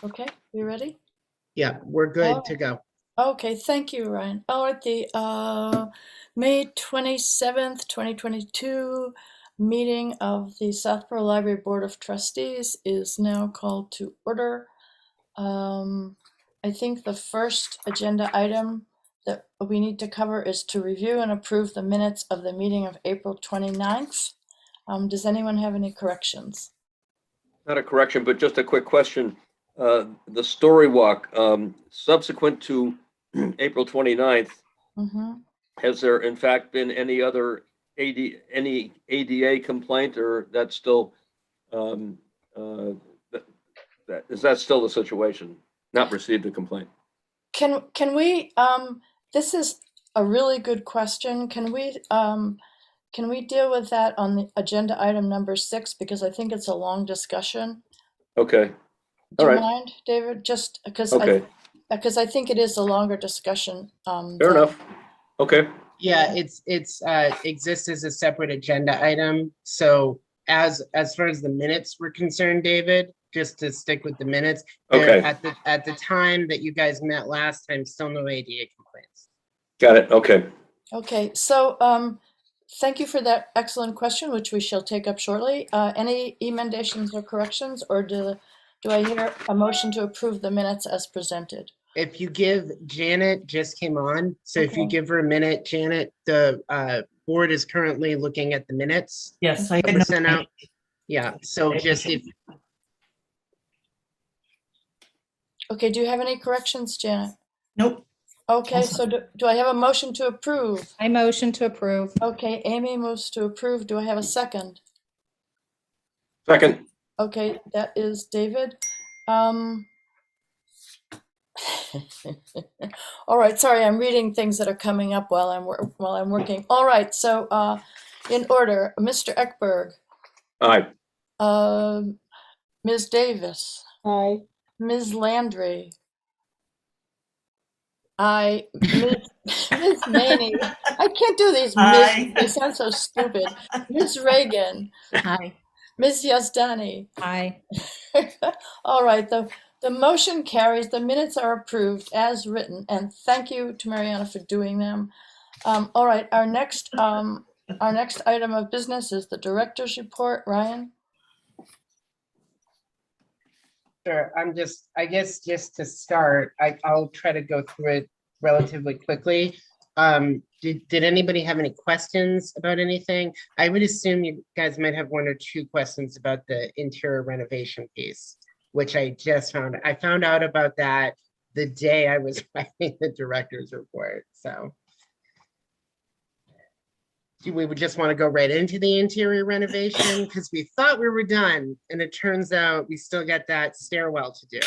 Okay, you ready? Yeah, we're good to go. Okay, thank you, Ryan. Oh, at the May 27th, 2022 meeting of the Southport Library Board of Trustees is now called to order. I think the first agenda item that we need to cover is to review and approve the minutes of the meeting of April 29th. Does anyone have any corrections? Not a correction, but just a quick question. The story walk, subsequent to April 29th, has there in fact been any other any ADA complaint, or that's still, is that still the situation? Not received a complaint? Can we, this is a really good question. Can we deal with that on the agenda item number 6? Because I think it's a long discussion. Okay. Do All you right. mind, David? Just because Okay. I think it is a longer discussion. Fair enough. Okay. Yeah, it's exists as a separate agenda item. So as far as the minutes were concerned, David, just to stick with the minutes, Okay. at the time that you guys met last time, still no ADA complaints. Got it. Okay. Okay, so thank you for that excellent question, which we shall take up shortly. Any emendations or corrections, or do I hear a motion to approve the minutes as presented? If you give, Janet just came on, so if you Okay. give her a minute, Janet, the board is currently looking at the minutes. Yes, I that were sent out. Yeah, so just if, Okay, do you have any corrections, Janet? Nope. Okay, so do I have a motion to approve? I motion to approve. Okay, Amy moves to approve. Do I have a second? Second. Okay, that is David. All right, sorry, I'm reading things that are coming up while I'm working. All right, so in order, Mr. Ekberg. Aye. Ms. Davis. Aye. Ms. Landry. Ms. Maney. I can't do these. Aye. They sound so stupid. Ms. Reagan. Aye. Ms. Yazdani. Aye. All right, the motion carries. The minutes are approved as written, and thank you to Mariana for doing them. All right, our next item of business is the director's report. Ryan? sure, I guess just to start, I'll try to go through it relatively quickly. Did anybody have any questions about anything? I would assume you guys might have 1 or 2 questions about the interior renovation piece, which I just found. I found out about that the day I was writing the director's report. So do we would just want to go right into the interior renovation because we thought we were done, and it turns out we still got that stairwell to do.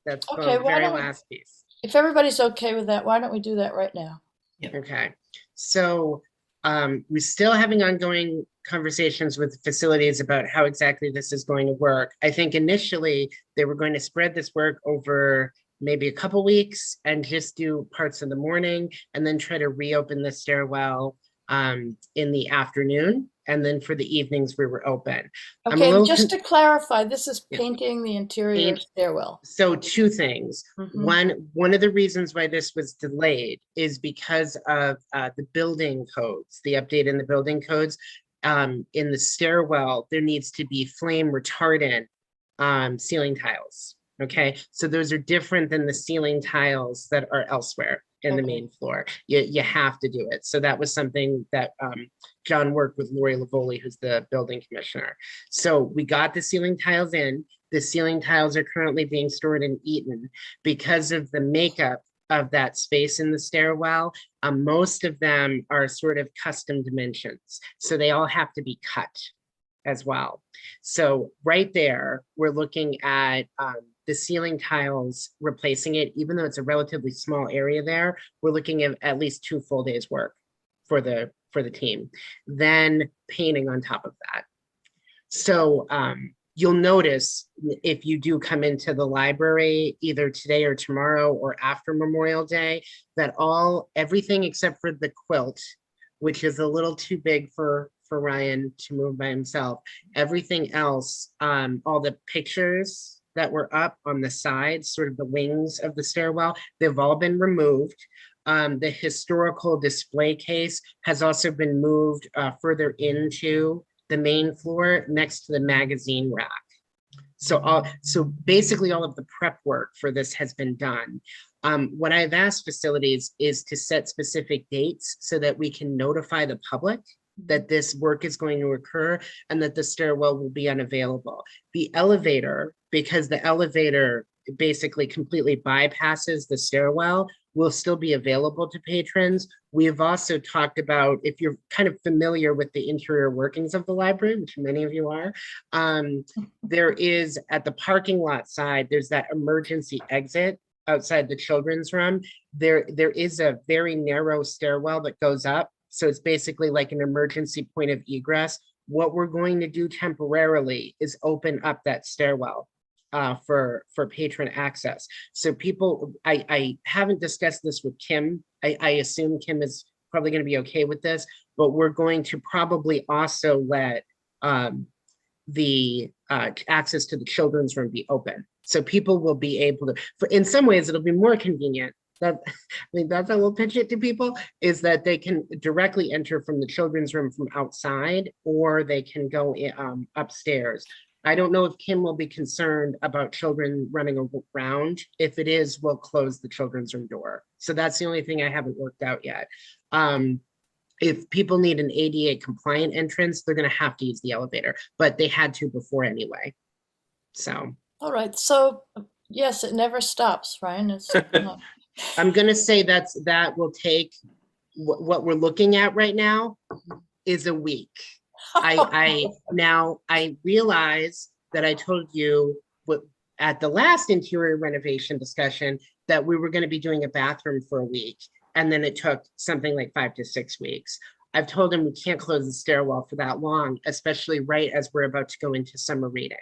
That's Okay, the why very don't we- last piece. If everybody's okay with that, why don't we do that right now? Okay, so we're still having ongoing conversations with facilities about how exactly this is going to work. I think initially they were going to spread this work over maybe a couple weeks and just do parts of the morning and then try to reopen the stairwell in the afternoon. And then for the evenings we were open. Okay, just to clarify, this is Yeah. painting the interior stairwell. So 2 things. Mhm. One of the reasons why this was delayed is because of the building codes, the update in the building codes. In the stairwell, there needs to be flame retardant ceiling tiles. Okay, so those are different than the ceiling tiles that are elsewhere in the Okay. main floor. You have to do it. So that was something that John worked with Lori Lavoli, who's the building commissioner. So we got the ceiling tiles in. The ceiling tiles are currently being stored in Eaton. Because of the makeup of that space in the stairwell, most of them are sort of custom dimensions. So they all have to be cut as well. So right there, we're looking at the ceiling tiles, replacing it, even though it's a relatively small area there, we're looking at least 2 full days work for the team. Then painting on top of that. So you'll notice if you do come into the library either today or tomorrow or after Memorial Day, that everything except for the quilt, which is a little too big for Ryan to move by himself. Everything else, all the pictures that were up on the sides, sort of the wings of the stairwell, they've all been removed. The historical display case has also been moved further into the main floor next to the magazine rack. So basically all of the prep work for this has been done. What I've asked facilities is to set specific dates so that we can notify the public that this work is going to occur and that the stairwell will be unavailable. The elevator, because the elevator basically completely bypasses the stairwell, will still be available to patrons. We have also talked about, if you're kind of familiar with the interior workings of the library, which many of you are, there is at the parking lot side, there's that emergency exit outside the children's room. There is a very narrow stairwell that goes up. So it's basically like an emergency point of egress. What we're going to do temporarily is open up that stairwell for patron access. So people, I haven't discussed this with Kim. I assume Kim is probably going to be okay with this, but we're going to probably also let the access to the children's room be open. So people will be able to, in some ways, it'll be more convenient. I mean, that's how we'll pitch it to people, is that they can directly enter from the children's room from outside, or they can go upstairs. I don't know if Kim will be concerned about children running around. If it is, we'll close the children's room door. So that's the only thing I haven't worked out yet. If people need an ADA compliant entrance, they're going to have to use the elevator, but they had to before anyway. So. All right. So yes, it never stops, Ryan. It's, I'm going to say that will take what we're looking at right now is a week. I realize that I told you at the last interior renovation discussion that we were going to be doing a bathroom for a week, and then it took something like 5 to 6 weeks. I've told him we can't close the stairwell for that long, especially right as we're about to go into summer reading.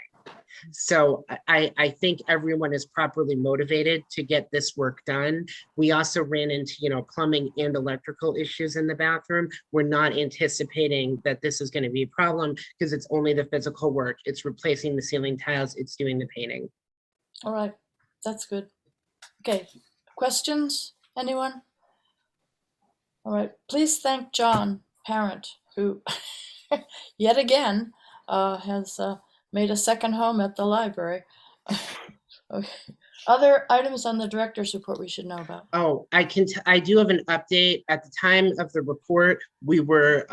So I think everyone is properly motivated to get this work done. We also ran into, plumbing and electrical issues in the bathroom. We're not anticipating that this is going to be a problem because it's only the physical work. It's replacing the ceiling tiles. It's doing the painting. all right. That's good. Okay. Questions? Anyone? All right. Please thank John Parent, who yet again has made a second home at the library. Okay. Other items on the director's report we should know about? Oh, I do have an update. At the time of the report, we were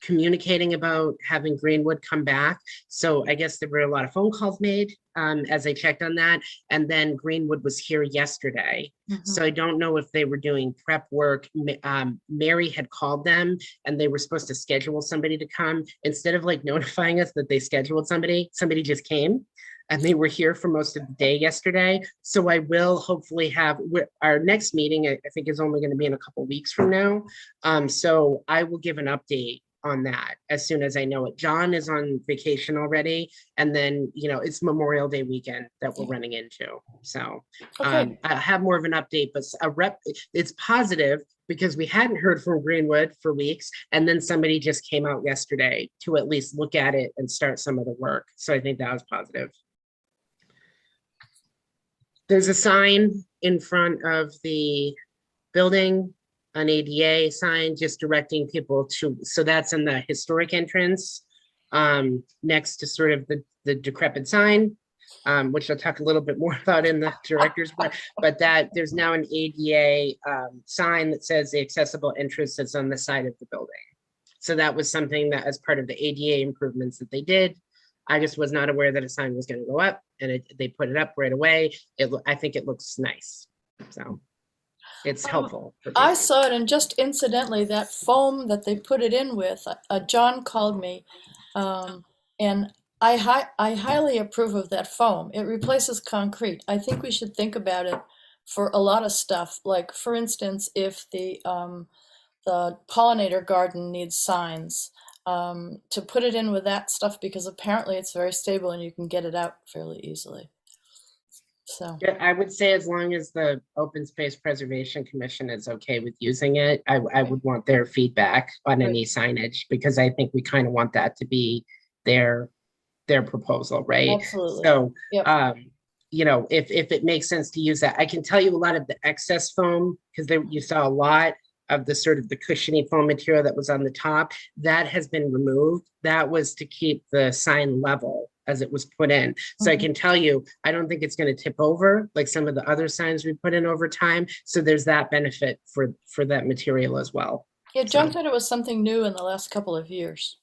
communicating about having Greenwood come back. So I guess there were a lot of phone calls made as I checked on that. And then Greenwood was here yesterday. Mm-hmm. So I don't know if they were doing prep work. Mary had called them and they were supposed to schedule somebody to come. Instead of notifying us that they scheduled somebody just came. And they were here for most of the day yesterday. So I will hopefully have our next meeting, I think is only going to be in a couple weeks from now. So I will give an update on that as soon as I know it. John is on vacation already. And then, it's Memorial Day weekend that we're running into. So okay. I'll have more of an update, but it's positive because we hadn't heard from Greenwood for weeks. And then somebody just came out yesterday to at least look at it and start some of the work. So I think that was positive. There's a sign in front of the building, an ADA sign just directing people to, so that's in the historic entrance, next to sort of the decrepit sign, which I'll talk a little bit more about in the director's report, but that there's now an ADA sign that says the accessible entrance that's on the side of the building. So that was something that as part of the ADA improvements that they did. I just was not aware that a sign was going to go up, and they put it up right away. I think it looks nice, so it's helpful. I saw it, and just incidentally, that foam that they put it in with, John called me, and I highly approve of that foam. It replaces concrete. I think we should think about it for a lot of stuff. Like, for instance, if the pollinator garden needs signs, to put it in with that stuff, because apparently it's very stable and you can get it out fairly easily. So yeah, I would say as long as the Open Space Preservation Commission is okay with using it, I would want their feedback on any signage, because I think we kind of want that to be their proposal, right? Absolutely. So yep. you know, if it makes sense to use that. I can tell you a lot of the excess foam, because there you saw a lot of the sort of the cushiony foam material that was on the top, that has been removed. That was to keep the sign level as it was put in. So I can tell you, I don't think it's going to tip over like some of the other signs we put in over time. So there's that benefit for that material as well. Yeah, John said it was something new in the last couple of years.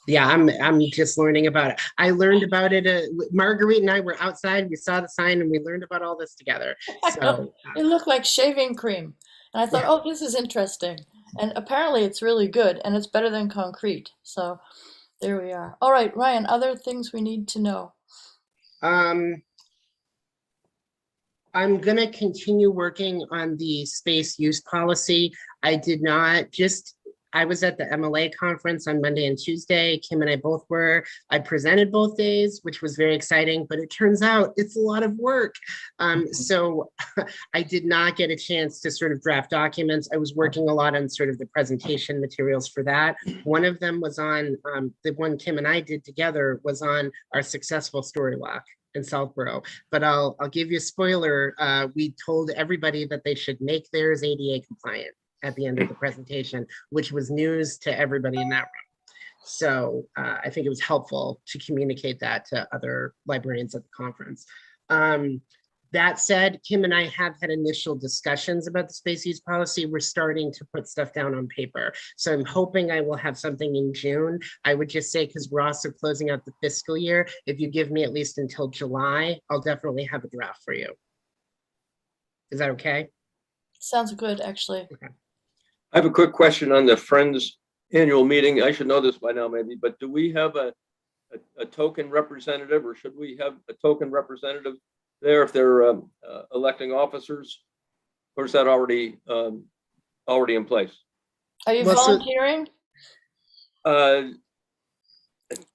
Yeah, I'm just learning about it. I learned about it. Marguerite and I were outside. We saw the sign and we learned about all this together. So it looked like shaving cream. And I thought, oh, this is interesting. And apparently it's really good and it's better than concrete. So there we are. All right, Ryan, other things we need to know. I'm going to continue working on the space use policy. I was at the MLA conference on Monday and Tuesday. Kim and I both were. I presented both days, which was very exciting, but it turns out it's a lot of work. So I did not get a chance to sort of draft documents. I was working a lot on sort of the presentation materials for that. One of them was on, the one Kim and I did together was on our successful story walk in Southborough. But I'll give you a spoiler. We told everybody that they should make theirs ADA compliant at the end of the presentation, which was news to everybody in that room. So I think it was helpful to communicate that to other librarians at the conference. That said, Kim and I have had initial discussions about the space use policy. We're starting to put stuff down on paper. So I'm hoping I will have something in June. I would just say, because we're also closing out the fiscal year, if you give me at least until July, I'll definitely have a draft for you. Is that okay? Sounds good, actually. Okay. I have a quick question on the Friends annual meeting. I should know this by now maybe, but do we have a token representative, or should we have a token representative there if they're electing officers, or is that already in place? Are you volunteering?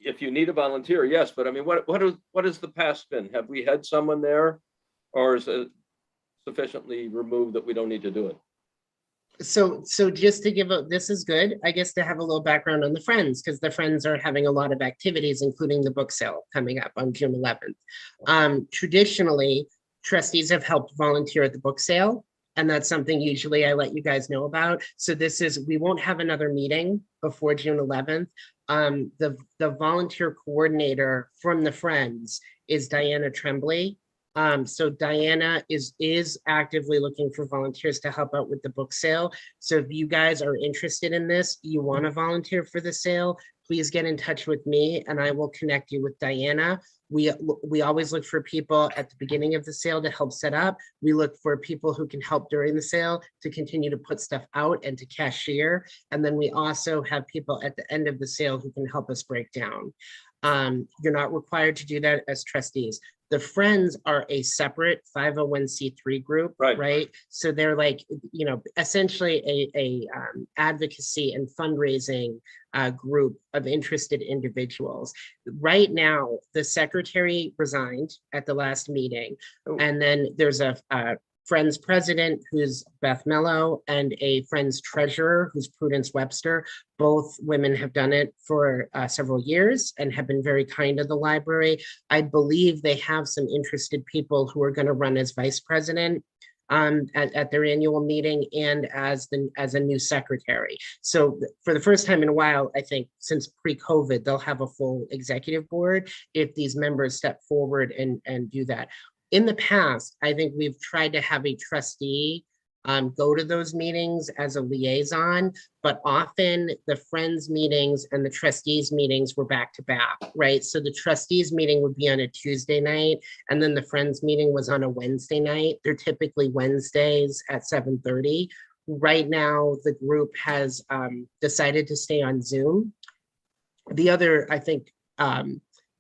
If you need a volunteer, yes, but I mean, what has the past been? Have we had someone there, or is it sufficiently removed that we don't need to do it? So just to give this is good, I guess, to have a little background on the Friends, because the Friends are having a lot of activities, including the book sale coming up on June 11th. Traditionally, trustees have helped volunteer at the book sale, and that's something usually I let you guys know about. So we won't have another meeting before June 11th. The volunteer coordinator from the Friends is Diana Tremblay. So Diana is actively looking for volunteers to help out with the book sale. So if you guys are interested in this, you want to volunteer for the sale, please get in touch with me and I will connect you with Diana. We always look for people at the beginning of the sale to help set up. We look for people who can help during the sale to continue to put stuff out and to cashier. And then we also have people at the end of the sale who can help us break down. You're not required to do that as trustees. The Friends are a separate 501c3 group, right? So they're like, you know, essentially a advocacy and fundraising group of interested individuals. Right now, the secretary resigned at the last meeting, and then there's a Friends president, who's Beth Mello, and a Friends treasurer, who's Prudence Webster. Both women have done it for several years and have been very kind to the library. I believe they have some interested people who are going to run as vice president at their annual meeting and as a new secretary. So for the first time in a while, I think since pre-COVID, they'll have a full executive board if these members step forward and do that. In the past, I think we've tried to have a trustee go to those meetings as a liaison, but often the Friends meetings and the trustees meetings were back to back, right? So the trustees meeting would be on a Tuesday night, and then the Friends meeting was on a Wednesday night. They're typically Wednesdays at 7:30. Right now, the group has decided to stay on Zoom. The other, I think,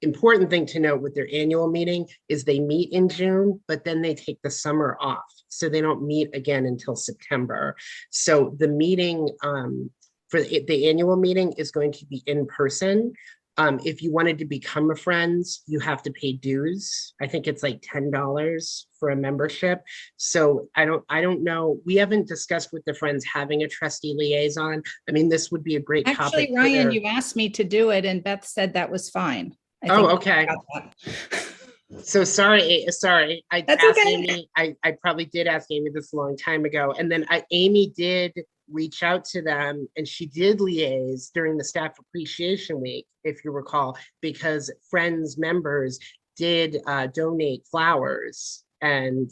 important thing to note with their annual meeting is they meet in June, but then they take the summer off. So they don't meet again until September. So the meeting for the annual meeting is going to be in person. If you wanted to become a Friends, you have to pay dues. I think it's like $10 for a membership. So I don't know. We haven't discussed with the Friends having a trustee liaison. I mean, this would be a great topic. Actually, Ryan, you asked me to do it and Beth said that was fine. Oh, okay. So sorry, I That's asked okay. Amy, I probably did ask Amy this a long time ago. And then Amy did reach out to them and she did liaise during the staff appreciation week, if you recall, because Friends members did donate flowers. And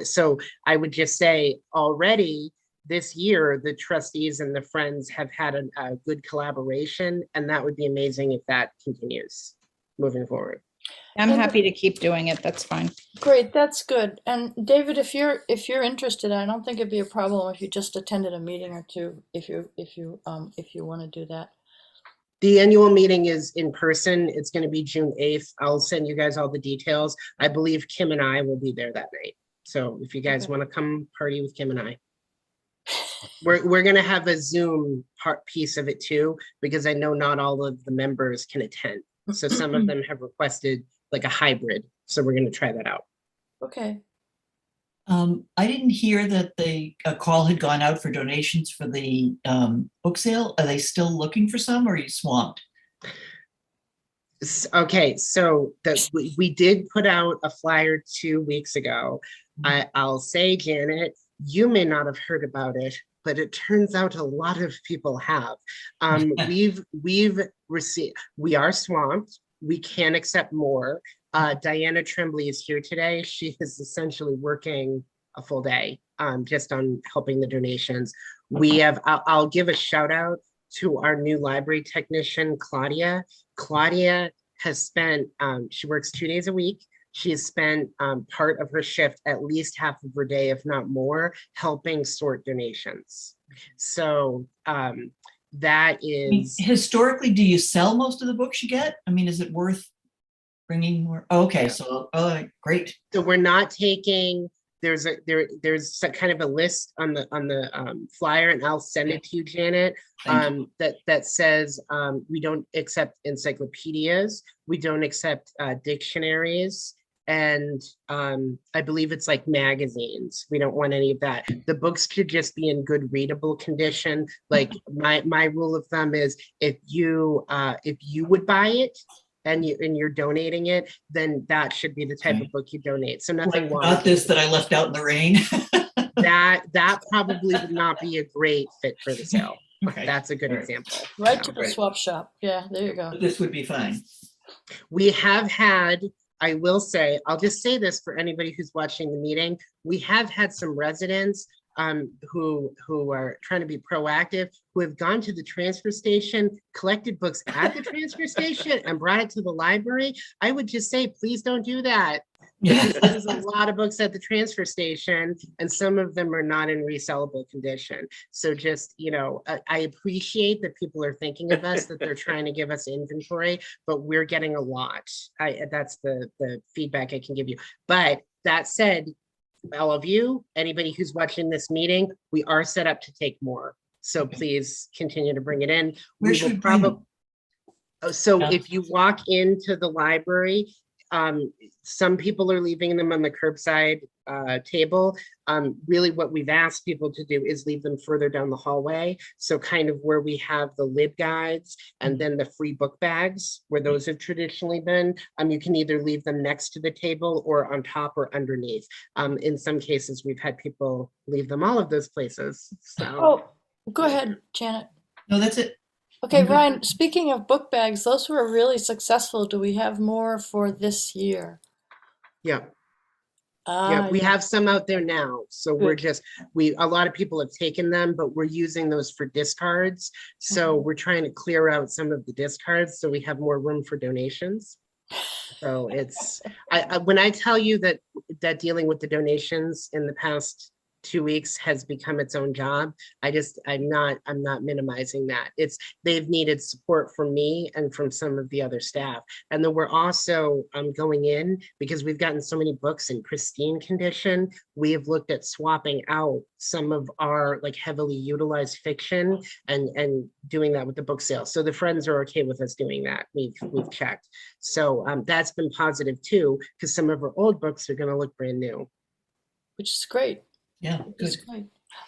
so I would just say already this year, the trustees and the Friends have had a good collaboration, and that would be amazing if that continues moving forward. I'm And- happy to keep doing it. That's fine. Great, that's good. And David, if you're interested, I don't think it'd be a problem if you just attended a meeting or two, if you want to do that. The annual meeting is in person. It's going to be June 8th. I'll send you guys all the details. I believe Kim and I will be there that night. So if you guys Okay. want to come party with Kim and I. We're going to have a Zoom piece of it too, because I know not all of the members can attend. So some of them have requested like a hybrid. So we're going to try that out. Okay. I didn't hear that a call had gone out for donations for the book sale. Are they still looking for some, or are you swamped? Okay, so we did put out a flyer 2 weeks ago. I'll say, Janet, you may not have heard about it, but it turns out a lot of people have. We've received, we are swamped. We can accept more. Diana Tremblay is here today. She is essentially working a full day just on helping the donations. We have, I'll give a shout out to our new library technician, Claudia. Claudia has spent, she works 2 days a week. She has spent part of her shift, at least half of her day, if not more, helping sort donations. So that is. Historically, do you sell most of the books you get? I mean, is it worth bringing more? Okay, so great. So we're not taking, there's kind of a list on the flyer, and I'll send it to you, Janet. That says we don't accept encyclopedias, we don't accept dictionaries, and I believe it's like magazines. We don't want any of that. The books should just be in good readable condition. Like my rule of thumb is if you would buy it and you're donating it, then that should be the type of book you donate. So nothing Like, wrong. not this that I left out in the rain. That probably would not be a great fit for the sale. Okay. That's a good All right. example. Right to the Right. swap shop. Yeah, there you go. This would be fine. We have had, I will say, I'll just say this for anybody who's watching the meeting, we have had some residents who are trying to be proactive, who have gone to the transfer station, collected books at the transfer station and brought it to the library. I would just say, please don't do that. There's a lot of books at the transfer station and some of them are not in resellable condition. So just, I appreciate that people are thinking of us, that they're trying to give us inventory, but we're getting a lot. That's the feedback I can give you. But that said, all of you, anybody who's watching this meeting, we are set up to take more. So please continue to bring it in. Where should we bring them? So Yeah. if you walk into the library, some people are leaving them on the curbside table. Really what we've asked people to do is leave them further down the hallway. So kind of where we have the lid guides and then the free book bags, where those have traditionally been, you can either leave them next to the table or on top or underneath. In some cases, we've had people leave them all of those places. So. Oh, go ahead, Janet. No, that's it. Okay, I'm good. Ryan, speaking of book bags, those were really successful. Do we have more for this year? Yeah. Yeah, we have some out there now. So we're just, a lot of people have taken them, but we're using those for discards. So we're trying to clear out some of the discards so we have more room for donations. So it's, when I tell you that dealing with the donations in the past 2 weeks has become its own job, I'm not minimizing that. They've needed support from me and from some of the other staff. And then we're also going in, because we've gotten so many books in pristine condition, we have looked at swapping out some of our like heavily utilized fiction and doing that with the book sale. So the Friends are okay with us doing that. We've checked. So that's been positive too, because some of our old books are going to look brand new. Which is great. Yeah, Which is good.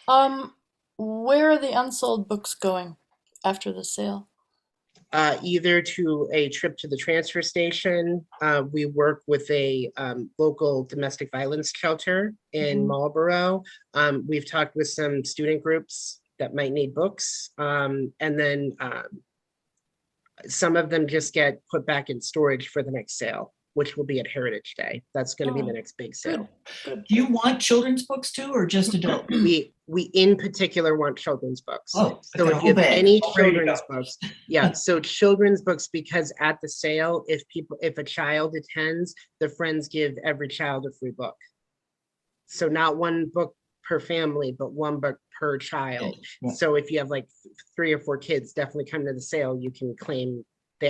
great. Where are the unsold books going after the sale? Either to a trip to the transfer station. We work with a local domestic violence shelter in Mhm. Marlborough. We've talked with some student groups that might need books. And then some of them just get put back in storage for the next sale, which will be at Heritage Day. That's going to be the Oh, next big Good, sale. good. Do you want children's books too, or just adult? We in particular want children's books. Oh, I So got a if whole you have bag. any All ready to children's go. books, yeah, so children's books, because at the sale, if a child attends, the friends give every child a free book. So not one book per family, but one book per child. Yeah. So if you have like 3 or 4 kids, definitely come to the sale, you can claim,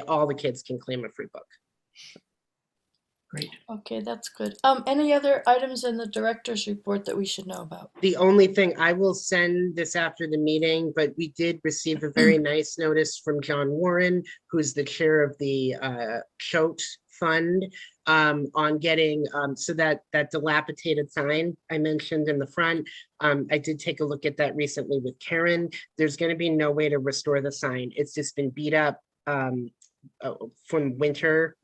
all the kids can claim a free book. Great. Okay, that's good. Any other items in the director's report that we should know about? The only thing, I will send this after the meeting, but we did receive a very nice notice from John Warren, who's the chair of the Choate Fund, on getting, so that dilapidated sign I mentioned in the front. I did take a look at that recently with Karen. There's going to be no way to restore the sign. It's just been beat up from winter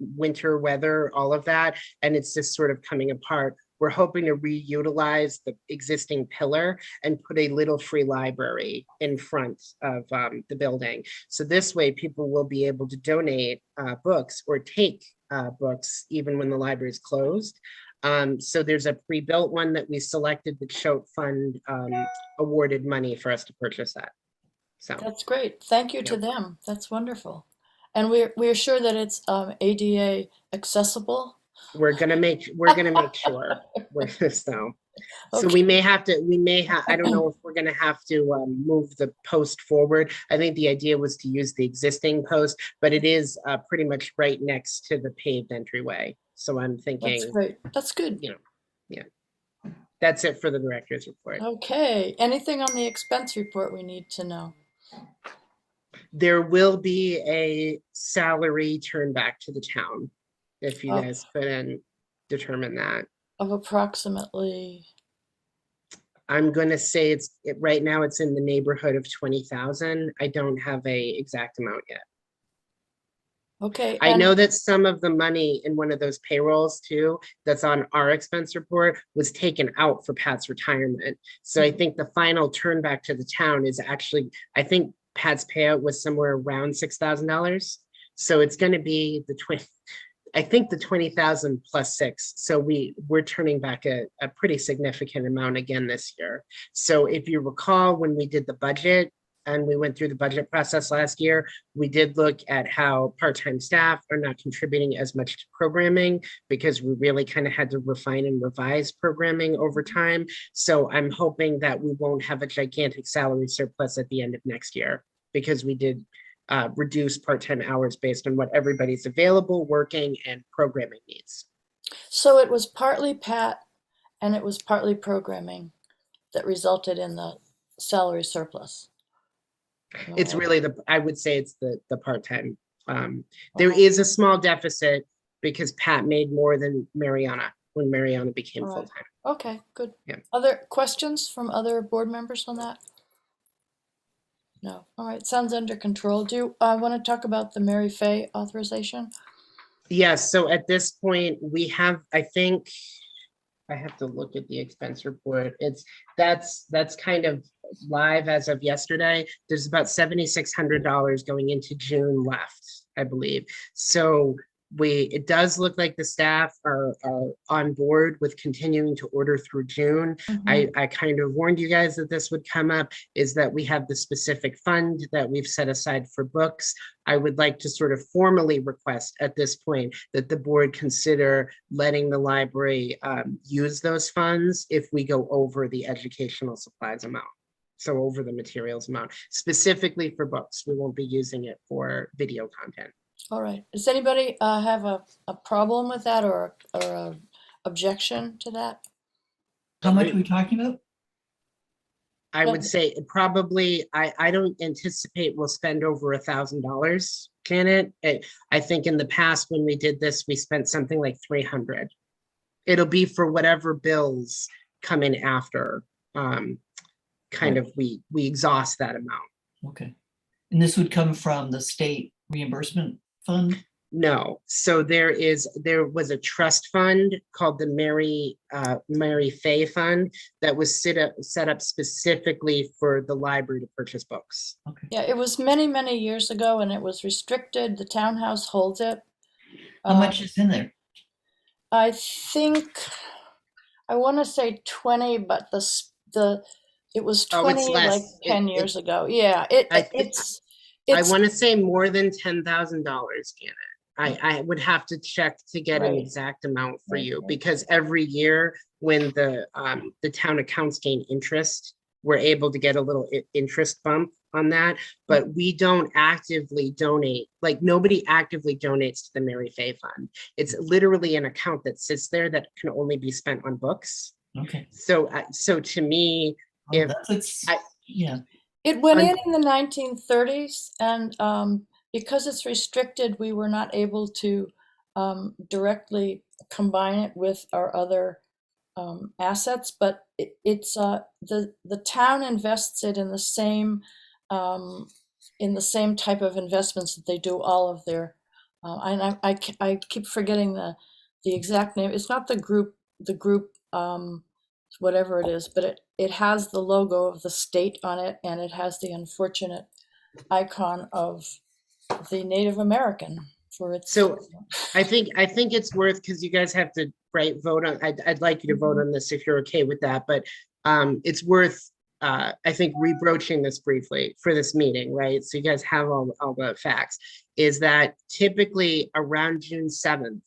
weather, all of that, and it's just sort of coming apart. We're hoping to reutilize the existing pillar and put a little free library in front of the building. So this way people will be able to donate books or take books even when the library is closed. So there's a pre-built one that we selected. The Choate Fund awarded money for us to purchase that. So That's great. Thank you to Yep. them. That's wonderful. And we're sure that it's ADA accessible. we're gonna make sure so Okay. we may have, I don't know if we're gonna have to move the post forward. I think the idea was to use the existing post, but it is pretty much right next to the paved entryway. So I'm That's thinking, great. That's good. you know, yeah, that's it for the director's report. Okay. Anything on the expense report we need to know? There will be a salary turned back to the town, if you Oh. guys couldn't determine that. Of approximately, I'm gonna say right now it's in the neighborhood of 20,000. I don't have a exact amount yet. okay. I and- know that some of the money in one of those payrolls too, that's on our expense report, was taken out for Pat's retirement. So I think the final turn back to the town is actually, I think Pat's payout was somewhere around $6,000. So it's gonna be I think the 20,000 plus 6. So we're turning back a pretty significant amount again this year. So if you recall, when we did the budget and we went through the budget process last year, we did look at how part-time staff are not contributing as much to programming because we really kind of had to refine and revise programming over time. So I'm hoping that we won't have a gigantic salary surplus at the end of next year because we did reduce part-time hours based on what everybody's available, working, and programming needs. So it was partly Pat and it was partly programming that resulted in the salary surplus. It's Oh, really I would say it's the part-time. There okay. is a small deficit because Pat made more than Mariana when Mariana became All right. full-time. Okay, good. Yeah. Other questions from other board members on that? No. All right, sounds under control. Do you want to talk about the Mary Fay authorization? Yes, so at this point, we have, I think, I have to look at the expense report. That's kind of live as of yesterday. There's about $7,600 going into June left, I believe. So it does look like the staff are on board with continuing to order through June. Mhm. I kind of warned you guys that this would come up, is that we have the specific fund that we've set aside for books. I would like to sort of formally request at this point that the board consider letting the library use those funds if we go over the educational supplies amount. So over the materials amount, specifically for books. We won't be using it for video content. All right. Does anybody have a problem with that or a objection to that? How much are we talking about? I would say probably, I don't anticipate we'll spend over $1,000, Janet. I think in the past when we did this, we spent something like 300. It'll be for whatever bills come in after, kind of we exhaust that amount. Okay. And this would come from the state reimbursement fund? No, so there was a trust fund called the Mary Fay Fund that was set up specifically for the library to purchase books. Okay. Yeah, it was many, many years ago and it was restricted. The townhouse holds it. How much is in there? I think, I want to say 20, but it was Oh, it's 20 like less. 10 years ago. Yeah, I think I it's want to say more than $10,000, Janet. I would have to check to get an Right. exact amount for Right, you right. because every year when the town accounts gain interest, we're able to get a little interest bump on that, but we don't actively donate. Like nobody actively donates to the Mary Fay Fund. It's literally an account that sits there that can only be spent on books. Okay. So to me, Oh, if yeah. It went Un- in the 1930s, and because it's restricted, we were not able to directly combine it with our other assets. But it's the town invests it um, in the same type of investments that they do all of their. And I keep forgetting the exact name. It's not the group. Whatever it is, but it has the logo of the state on it, and it has the unfortunate icon of the Native American for its. So I think it's worth, because you guys have to vote on. I'd like you to vote on this if you're okay with that, but it's worth I think rebroaching this briefly for this meeting, right? So you guys have all the facts. Is that typically around June 7th,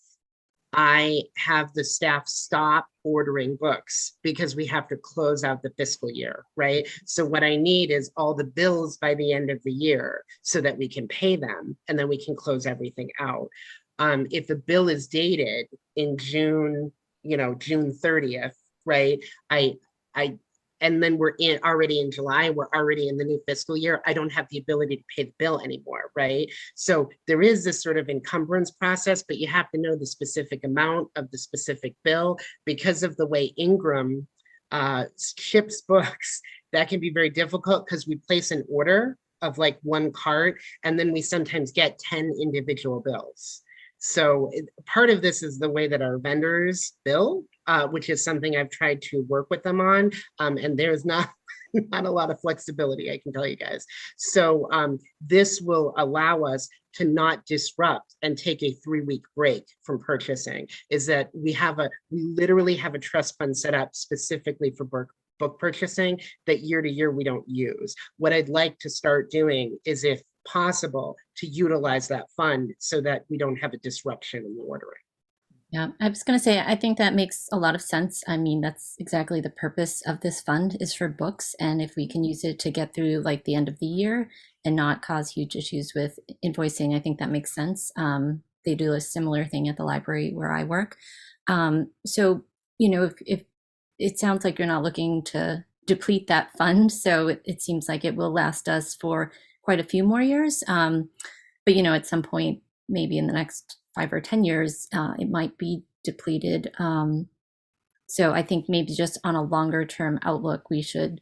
I have the staff stop ordering books because we have to close out the fiscal year, right? So what I need is all the bills by the end of the year so that we can pay them and then we can close everything out. If the bill is dated in June, June 30th, right? And then we're already in July, we're already in the new fiscal year. I don't have the ability to pay the bill anymore, right? So there is this sort of encumbrance process, but you have to know the specific amount of the specific bill because of the way Ingram ships books. That can be very difficult because we place an order of like one cart, and then we sometimes get 10 individual bills. So part of this is the way that our vendors bill, which is something I've tried to work with them on. And there's not a lot of flexibility, I can tell you guys. So this will allow us to not disrupt and take a 3-week break from purchasing. Is that we literally have a trust fund set up specifically for book purchasing that year to year we don't use. What I'd like to start doing is, if possible, to utilize that fund so that we don't have a disruption in the ordering. Yeah, I was going to say, I think that makes a lot of sense. I mean, that's exactly the purpose of this fund, is for books. And if we can use it to get through like the end of the year and not cause huge issues with invoicing, I think that makes sense. They do a similar thing at the library where I work. So, if it sounds like you're not looking to deplete that fund, so it seems like it will last us for quite a few more years. But, at some point, maybe in the next 5 or 10 years, it might be depleted. So I think maybe just on a longer term outlook, we should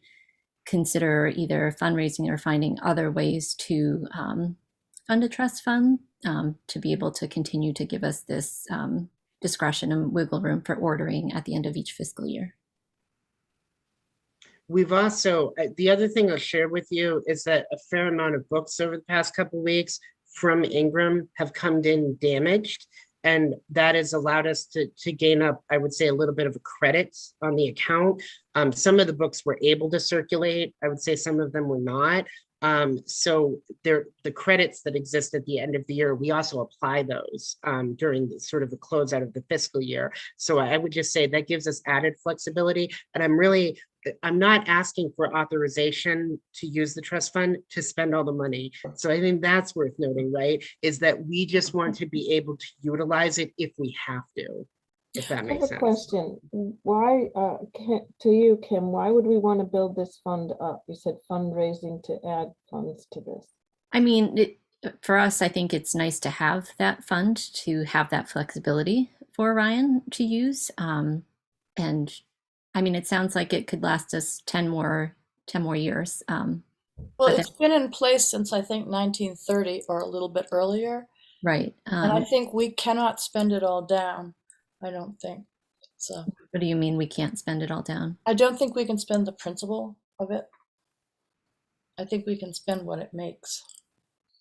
consider either fundraising or finding other ways to fund a trust fund to be able to continue to give us this discretion and wiggle room for ordering at the end of each fiscal year. We've also, the other thing I'll share with you is that a fair amount of books over the past couple of weeks from Ingram have come in damaged, and that has allowed us to gain up, I would say, a little bit of a credit on the account. Some of the books were able to circulate. I would say some of them were not. So the credits that exist at the end of the year, we also apply those during the sort of the closeout of the fiscal year. So I would just say that gives us added flexibility. And I'm not asking for authorization to use the trust fund to spend all the money. So I think that's worth noting, right? Is that we just want to be able to utilize it if we have to, if that I makes have a sense. question. Why, to you, Kim, why would we want to build this fund up? You said fundraising to add funds to this. I mean, for us, I think it's nice to have that fund, to have that flexibility for Ryan to use. And I mean, it sounds like it could last us 10 more years. Well, But it's been in place since I think 1930 or a little bit earlier. right. And I think we cannot spend it all down. I don't think. So What do you mean we can't spend it all down? I don't think we can spend the principal of it. I think we can spend what it makes.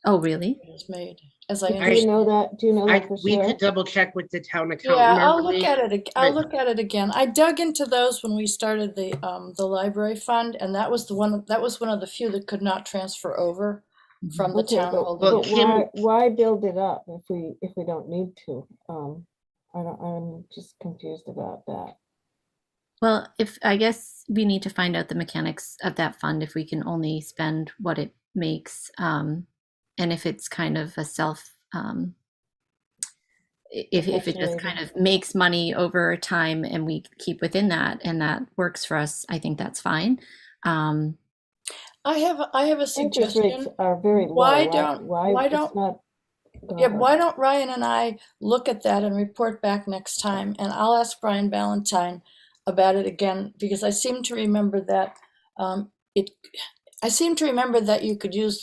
Oh, really? It is made, as I Do you understand. know that? Do you know that for We sure? could double check with the town Yeah, accountant. I'll look Marguerite. at it. I'll Right. look at it again. I dug into those when we started the library fund, and that was the one. That was one of the few that could not transfer over from the Okay, town but, holding. Well, but Kim- why build it up if we don't need to? I'm just confused about that. Well, if I guess we need to find out the mechanics of that fund if we can only spend what it makes, and if it's kind of a self, if it just kind of makes money over time and we keep within that and that works for us, I think that's fine. I have a Interest rates suggestion. are very low. Why Why don't- why it's don't- not? go Yeah, ahead. why don't Ryan and I look at that and report back next time? And I'll ask Brian Valentine about it again, because I seem to remember that I seem to remember that you could use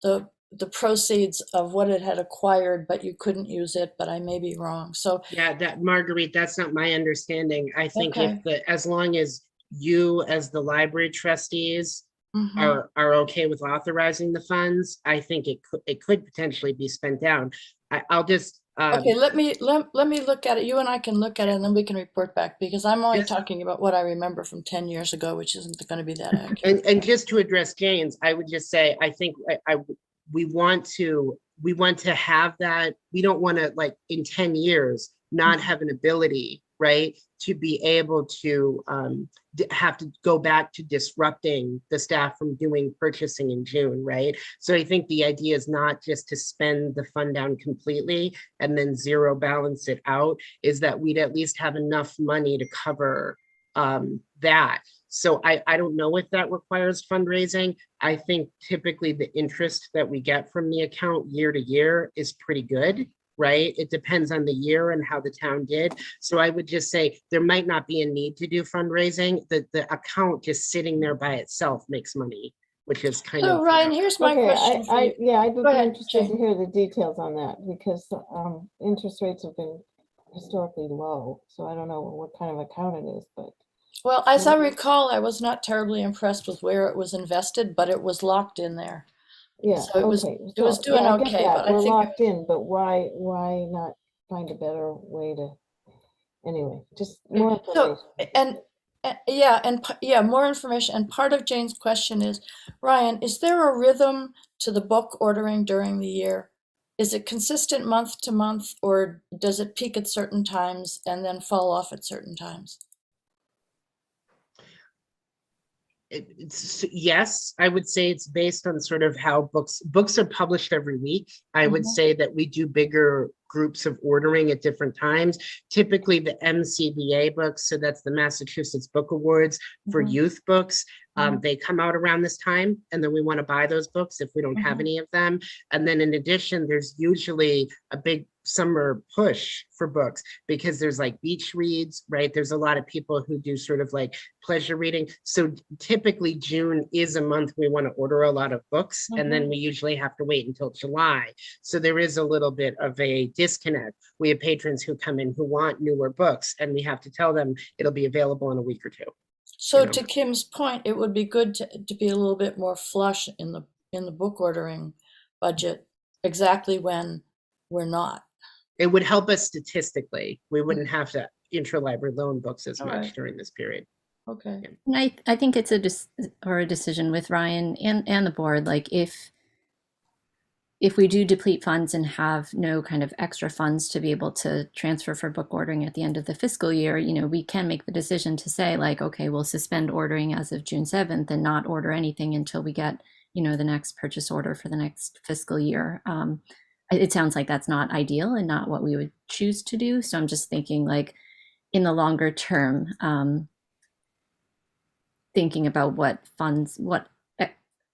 the proceeds of what it had acquired, but you couldn't use it, but I may be wrong. So, Yeah, that Marguerite, that's not my understanding. I think Okay. as long as you as the library trustees mhm. are okay with authorizing the funds, I think it could potentially be spent down. I'll just Okay, let me look at it. You and I can look at it and then we can report back, because I'm only Yes. talking about what I remember from 10 years ago, which isn't going to be that accurate. and just to address Jane's, I would just say I think we want to have that. We don't want to, like, in 10 years not have an ability, right, to be able to have to go back to disrupting the staff from doing purchasing in June, right? So I think the idea is not just to spend the fund down completely and then zero balance it out, is that we'd at least have enough money to cover that. So I don't know if that requires fundraising. I think typically the interest that we get from the account year to year is pretty good, right? It depends on the year and how the town did. So I would just say there might not be a need to do fundraising. The account just sitting there by itself makes money, which is kind So of. Ryan, here's my Okay, question for you. yeah, I'd Go be ahead, interested to Jane. hear the details on that, because interest rates have been historically low, so I don't know what kind of account it is, but Well, as I recall, I was not terribly impressed with where it was invested, but it was locked in there. yeah, So it was okay. doing I get okay, that. but I We're think locked in, but why not find a better way to, anyway, just more so information. more information. And part of Jane's question is, Ryan, is there a rhythm to the book ordering during the year? Is it consistent month to month, or does it peak at certain times and then fall off at certain times? Yes, I would say it's based on sort of how books are published every week. I would Mhm. say that we do bigger groups of ordering at different times. Typically the MCBA books, so that's the Massachusetts Book Awards for Mhm. youth books. Mhm. They come out around this time, and then we want to buy those books if we don't have Mhm. any of them. And then in addition, there's usually a big summer push for books because there's like beach reads, right? There's a lot of people who do sort of like pleasure reading. So typically June is a month we want to order a lot of books, and then we usually have to wait until July. So there is a little bit of a disconnect. We have patrons who come in who want newer books, and we have to tell them it'll be available in a week or two. So You know. to Kim's point, it would be good to be a little bit more flush in the book ordering budget, exactly when we're not. It would help us statistically. We wouldn't have to interlibrary loan books as All much right. during this period. Okay. And I think it's a decision with Ryan and the board. Like if we do deplete funds and have no kind of extra funds to be able to transfer for book ordering at the end of the fiscal year, we can make the decision to say, like, okay, we'll suspend ordering as of June 7th and not order anything until we get, the next purchase order for the next fiscal year. It sounds like that's not ideal and not what we would choose to do. So I'm just thinking, like, in the longer term, thinking about what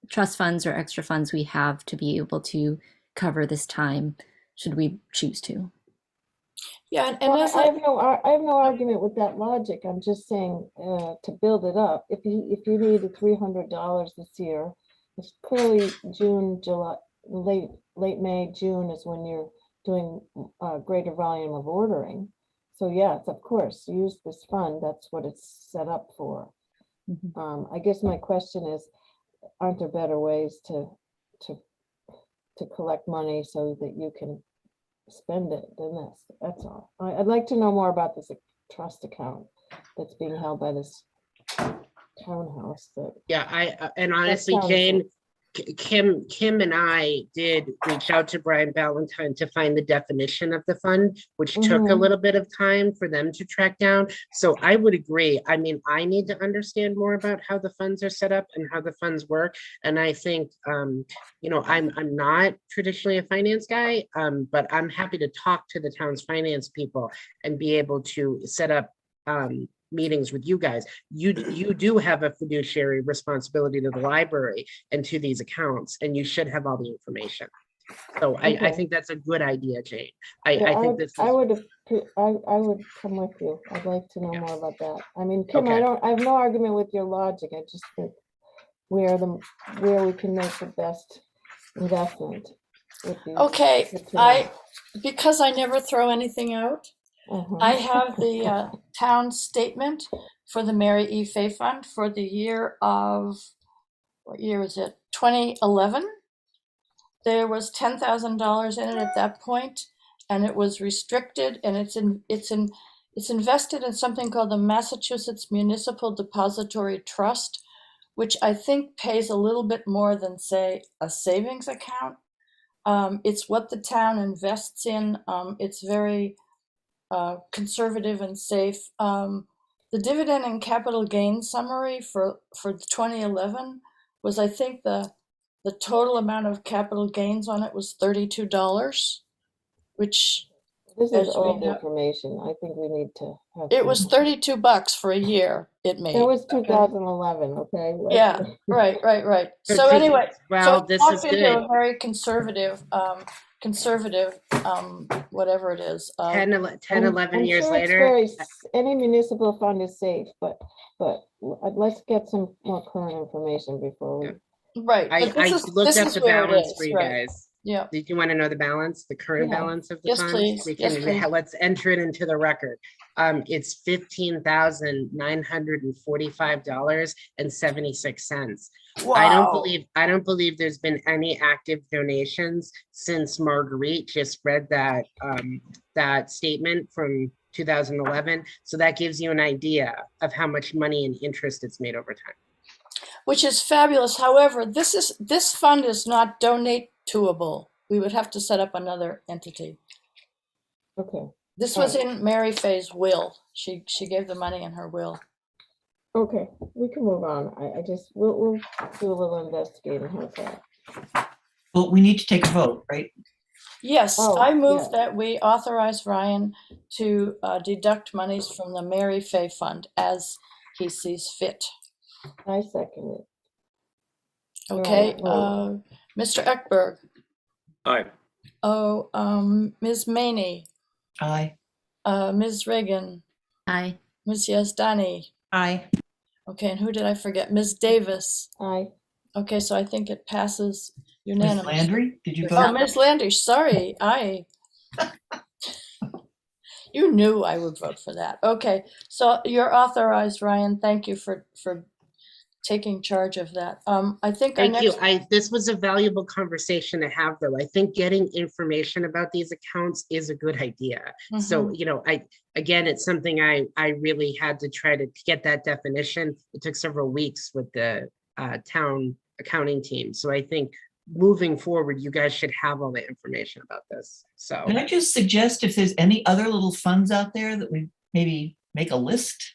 trust funds or extra funds we have to be able to cover this time, should we choose to. Yeah, and Well, as I have no argument with that logic. I'm just saying to build it up. If you needed $300 this year, It's clearly June, July, late May, June is when you're doing a greater volume of ordering. So yes, of course, use this fund. That's what it's set up for. I guess my question is, aren't there better ways to collect money so that you can spend it than this? That's all. I'd like to know more about this trust account that's being held by this townhouse. Yeah, and honestly, sounds Jane, Kim and I did reach out to Brian Ballantyne to find the definition of the fund, which took a Mhm. little bit of time for them to track down. So I would agree. I mean, I need to understand more about how the funds are set up and how the funds work. And I think, you know, I'm not traditionally a finance guy, but I'm happy to talk to the town's finance people and be able to set up meetings with you guys. You do have a fiduciary responsibility to the library and to these accounts, and you should have all the information. So I Okay. think that's a good idea, Jane. Yeah, I think this is, I would come with you. I'd like to know more about that. I mean, Kim, Okay. I have no argument with your logic. I just think where we can make the best investment would be Okay, good to know. because I never throw anything out, Uh-huh. I have the town statement for the Mary E. Fay Fund for the year of, what year is it? 2011. There was $10,000 in it at that point, and it was restricted, and it's invested in something called the Massachusetts Municipal Depository Trust, which I think pays a little bit more than, say, a savings account. It's what the town invests in. It's very conservative and safe. The dividend and capital gain summary for 2011 was, I think, the total amount of capital gains on it was $32, which This as is we old know, information. I think we need to have. it some- was $32 for a year it made. It was okay? 2011, okay? Yeah, right. So So to- anyway, well, so it this walks is into good. a very conservative, whatever it is. 10, 11 I'm years sure it's later. any municipal fund is safe, but let's get some more current information before we. Yeah. Right, I but this looked is up the where it balance is, for you right? guys. Yeah, Did you want to know the balance, the current Yeah. balance of the Yes, fund? please. We Yes, can, please. let's enter it into the record. It's $15,945.76. wow. I don't believe there's been any active donations since Marguerite just read that that statement from 2011. So that gives you an idea of how much money and interest it's made over time. Which is fabulous. However, this fund is not donate-toable. We would have to set up another entity. Okay, This was in Mary Fay's will. She gave the money in her will. okay, we can move on. We'll do a little investigating. How's that? Well, we need to take a vote, right? Yes, Oh, I move yeah. that we authorize Ryan to deduct monies from the Mary Fay Fund as he sees fit. I second it. Okay, Right, Mr. Ekberg. Aye. Oh, Ms. Maney, Aye. Ms. Reagan, Aye. Ms. Yazdani. Aye. Okay, and who did I forget? Ms. Davis. Aye. Okay, so I think it passes Ms. unanimously. Landry, did you Oh, vote? Ms. Landry, sorry, you knew I would vote for that. Okay, so you're authorized, Ryan. Thank you for taking charge of that. I think our Thank you. next, This was a valuable conversation to have, though. I think getting information about these accounts is a good idea. So, you know, again, it's something I really had to try to get that definition. It took several weeks with the town accounting team. So I think moving forward, you guys should have all the information about this. So Can I just suggest if there's any other little funds out there that we maybe make a list?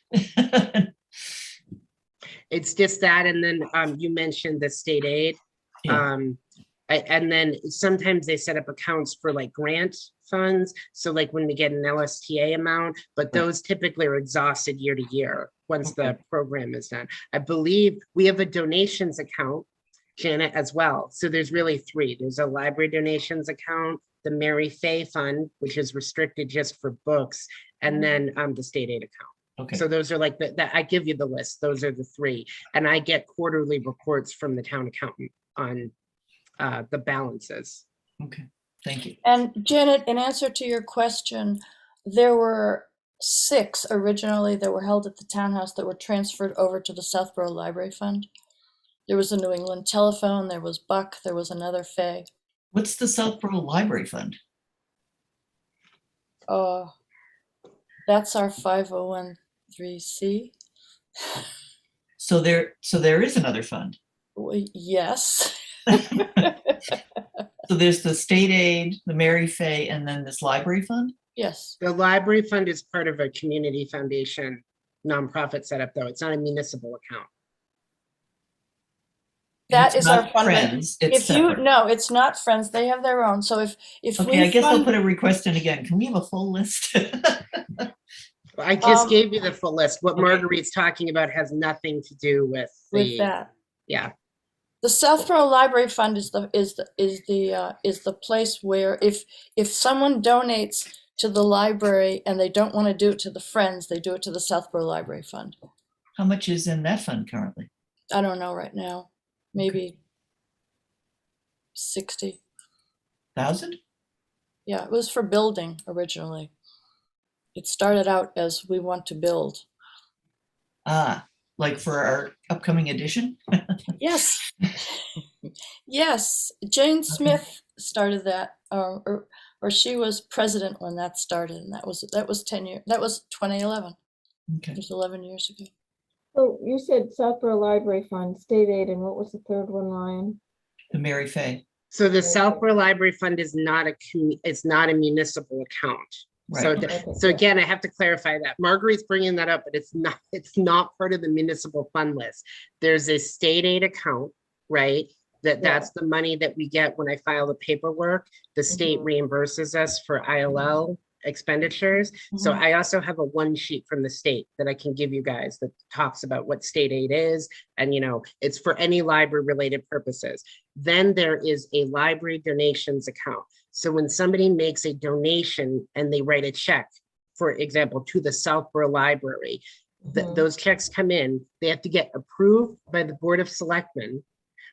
it's just that, and then you mentioned the state aid. Yeah. And then sometimes they set up accounts for like grant funds. So like when we get an LSTA amount, but those typically are exhausted year to year once the program is done. I believe we have a donations account, Janet, as well. So there's really three. There's a library donations account, the Mary Fay Fund, which is restricted just for books, and then the state aid account. Okay. So those are like I give you the list. Those are the three. And I get quarterly reports from the town accountant on the balances. Okay, thank you. And Janet, in answer to your question, there were 6 originally that were held at the townhouse that were transferred over to the Southborough Library Fund. There was a New England Telephone, there was Buck, there was another Fay. What's the Southborough Library Fund? That's our 501(c)(3). So there is another fund. Yes. So there's the state aid, the Mary Fay, and then this library fund? Yes. The library fund is part of a community foundation nonprofit setup, though. It's not a municipal account. That It's is our not fund. Friends, it's If you, separate. no, it's not Friends. They have their own. So if Okay, we I guess I'll fund- put a request in again. Can we have a full list? I just Um, gave you the full list. What okay. Marguerite's talking about has nothing to do with with that. Yeah. The Southborough Library Fund is the place where if someone donates to the library and they don't want to do it to the Friends, they do it to the Southborough Library Fund. How much is in that fund currently? I don't know right now, maybe 60. 1,000? Yeah, it was for building originally. It started out as we want to build. Ah, like for our upcoming edition? Yes. Yes, Jane Smith started that, or she was president when that started, and that was 10 years. That was 2011. Okay. It was 11 years ago. So you said Southborough Library Fund, state aid, and what was the third one, Ryan? The Mary Fay. So the Okay. Southport Library Fund is not it's not a municipal account. So, Right. Okay, so yeah. again, I have to clarify that. Marguerite's bringing that up, but it's not part of the municipal fund list. There's a state aid account, right? That's the money that we get when I file the paperwork. The state Mhm. reimburses us for ILL expenditures. So Mhm. I also have a one sheet from the state that I can give you guys that talks about what state aid is. And, it's for any library related purposes. Then there is a library donations account. So when somebody makes a donation and they write a check, for example, to the Southborough Library, Mhm. those checks come in, they have to get approved by the Board of Selectmen,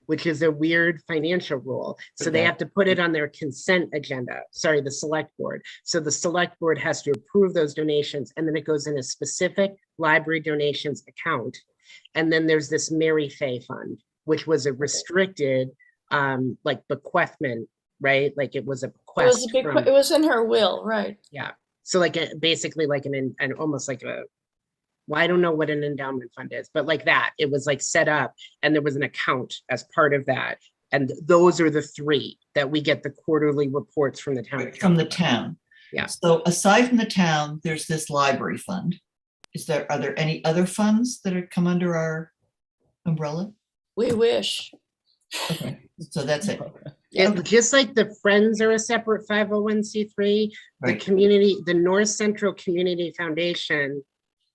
which is a weird financial rule. So they Okay. have to put it on their consent agenda, sorry, the select board. So the select board has to approve those donations, and then it goes in a specific library donations account. And then there's this Mary Fay Fund, which was a restricted like bequestment, right? Like it was a bequest from, It was in her will, right? yeah. So like basically like an almost like well, I don't know what an endowment fund is, but like that, it was like set up and there was an account as part of that. And those are the 3 that we get the quarterly reports from the town. From the town. Yeah. So aside from the town, there's this library fund. Are there any other funds that are come under our umbrella? We wish. Okay, so that's it. Just like the Friends are a separate 501c3, Right. the North Central Community Foundation,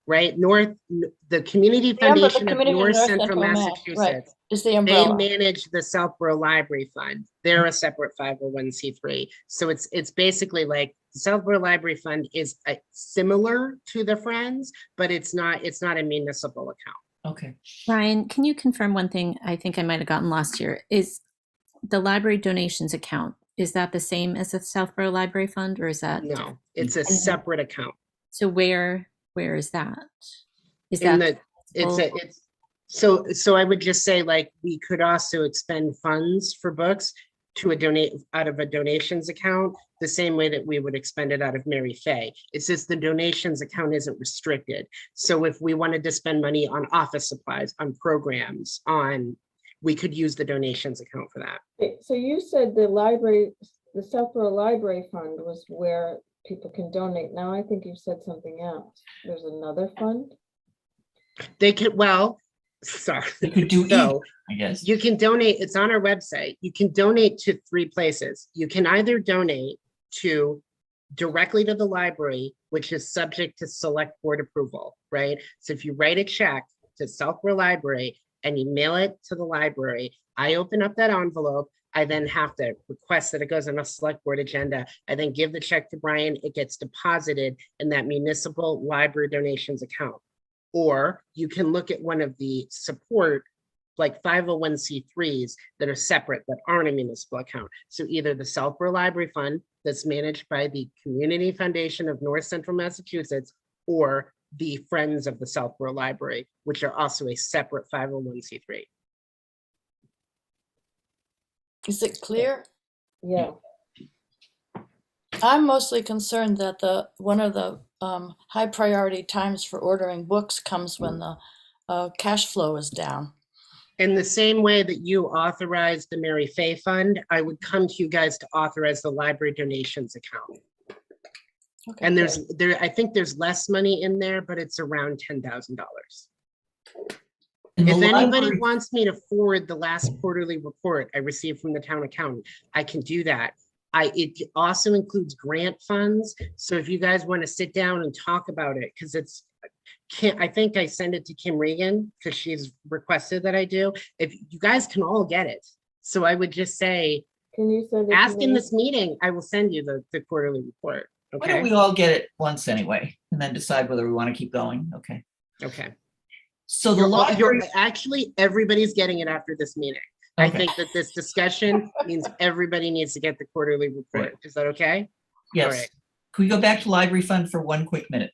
right? The Community The umbrella- the Foundation of Community of North North Central Central Mass, right. Massachusetts. Is the They umbrella. manage the Southborough Library Fund. They're a separate 501c3. So it's basically like the Southborough Library Fund is similar to the Friends, but it's not a municipal account. Okay. Ryan, can you confirm one thing? I think I might have gotten lost here. Is the library donations account, is that the same as the Southborough Library Fund, or is that? No, it's a separate account. So where is that? Is In that? so I would just say, like, we could also expend funds for books to out of a donations account, the same way that we would expend it out of Mary Fay. It's just the donations account isn't restricted. So if we wanted to spend money on office supplies, on programs, we could use the donations account for that. Okay, so you said the Southborough Library Fund was where people can donate. Now I think you said something else. There's another fund? They could, sorry. You could do So, either, I guess. you can donate, it's on our website. You can donate to 3 places. You can either donate directly to the library, which is subject to select board approval, right? So if you write a check to Southborough Library and you mail it to the library, I open up that envelope. I then have to request that it goes on a select board agenda. I then give the check to Brian. It gets deposited in that municipal library donations account. Or you can look at one of the support like 501c3s that are separate, that aren't a municipal account. So either the Southport Library Fund that's managed by the Community Foundation of North Central Massachusetts, or the Friends of the Southport Library, which are also a separate 501c3. Is it clear? Yeah, I'm mostly concerned that one of the high priority times for ordering books comes when the cash flow is down. In the same way that you authorized the Mary Fay Fund, I would come to you guys to authorize the library donations account. Okay. And I think there's less money in there, but it's around $10,000. And the If anybody library- wants me to forward the last quarterly report I received from the town accountant, I can do that. It also includes grant funds. So if you guys want to sit down and talk about it, because I think I send it to Kim Regan because she's requested that I do. If you guys can all get it. So I would just say, can you send it to ask in me? this meeting, I will send you the quarterly report. Why don't Okay. we all get it once anyway, and then decide whether we want to keep going? Okay. Okay. So the library, Actually, everybody's getting it after this meeting. I Okay. think that this discussion means everybody needs to get the quarterly report. Is that okay? yes. All right. Can we go back to library fund for one quick minute?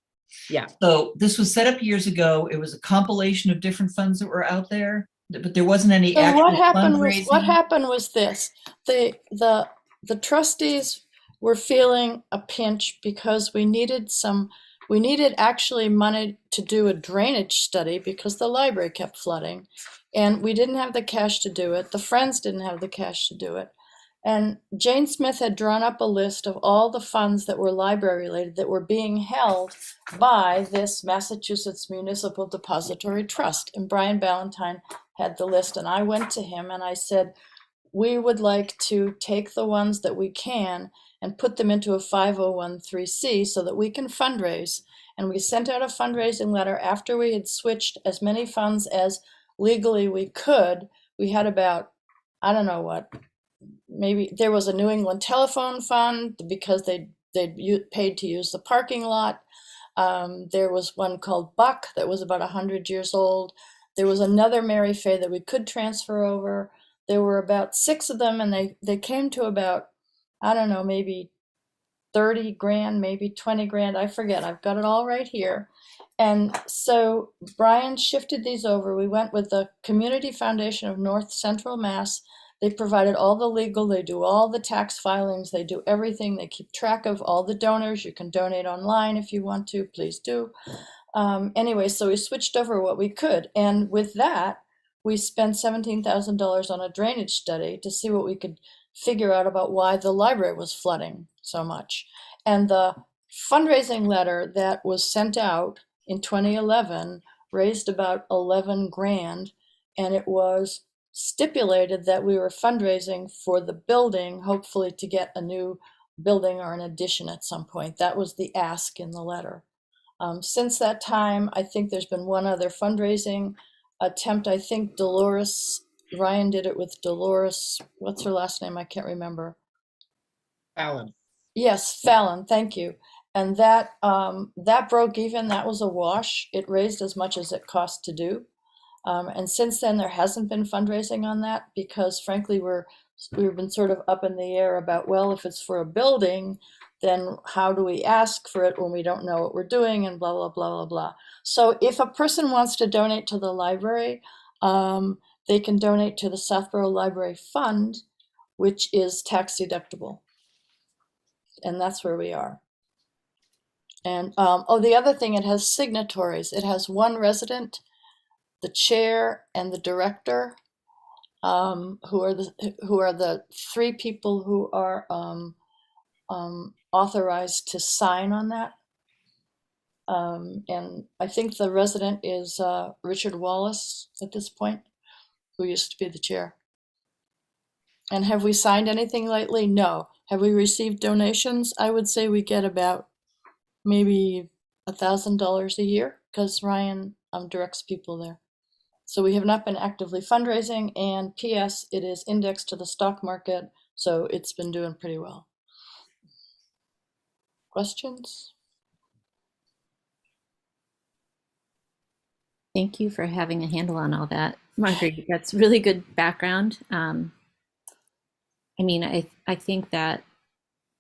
Yeah. So this was set up years ago. It was a compilation of different funds that were out there, but there wasn't any So actual what fundraising. happened was this: the trustees were feeling a pinch because we needed actually money to do a drainage study because the library kept flooding, and we didn't have the cash to do it. The Friends didn't have the cash to do it. And Jane Smith had drawn up a list of all the funds that were library related that were being held by this Massachusetts Municipal Depository Trust. And Brian Ballantyne had the list, and I went to him and I said, we would like to take the ones that we can and put them into a 501(c) so that we can fundraise. And we sent out a fundraising letter after we had switched as many funds as legally we could. We had about, I don't know what, maybe there was a New England Telephone Fund because they'd paid to use the parking lot. There was one called Buck that was about 100 years old. There was another Mary Fay that we could transfer over. There were about 6 of them, and they came to about, I don't know, maybe 30 grand, maybe 20 grand. I forget. I've got it all right here. And so Brian shifted these over. We went with the Community Foundation of North Central Mass. They provided all the legal, they do all the tax filings, they do everything. They keep track of all the donors. You can donate online if you want to, please do. Anyway, so we switched over what we could. And with that, we spent $17,000 on a drainage study to see what we could figure out about why the library was flooding so much. And the fundraising letter that was sent out in 2011 raised about 11 grand, and it was stipulated that we were fundraising for the building, hopefully to get a new building or an addition at some point. That was the ask in the letter. Since that time, I think there's been one other fundraising attempt. I think Ryan did it with Dolores, what's her last name? I can't remember. Alan. Yes, Fallon, thank you. And that broke even. That was a wash. It raised as much as it cost to do. And since then, there hasn't been fundraising on that because, frankly, we've been sort of up in the air about, well, if it's for a building, then how do we ask for it when we don't know what we're doing, and blah, blah, blah, blah, blah. So if a person wants to donate to the library, they can donate to the Southborough Library Fund, which is tax deductible. And that's where we are. And the other thing, it has signatories. It has one resident, the chair, and the director, who are the 3 people who are authorized to sign on that. And I think the resident is Richard Wallace at this point, who used to be the chair. And have we signed anything lately? No. Have we received donations? I would say we get about maybe $1,000 a year because Ryan directs people there. So we have not been actively fundraising, and PS, it is indexed to the stock market, so it's been doing pretty well. Questions? Thank you for having a handle on all that. Marguerite, that's really good background. I mean, I think that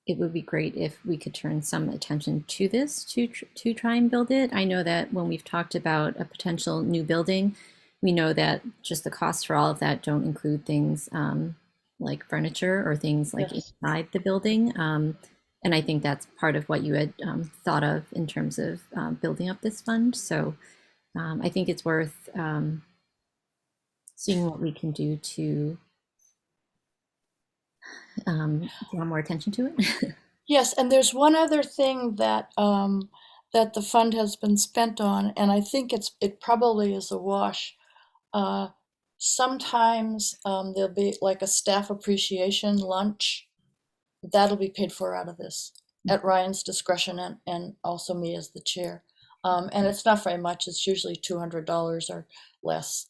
it would be great if we could turn some attention to this to try and build it. I know that when we've talked about a potential new building, we know that just the costs for all of that don't include things like furniture or things like Yes. inside the building. And I think that's part of what you had thought of in terms of building up this fund. So I think it's worth seeing what we can do to draw more attention to it. Yes, and there's one other thing that that the fund has been spent on, and I think it probably is a wash. Sometimes there'll be like a staff appreciation lunch. That'll be paid for out of this at Ryan's discretion and also me as the chair. And it's not very much, it's usually $200 or less.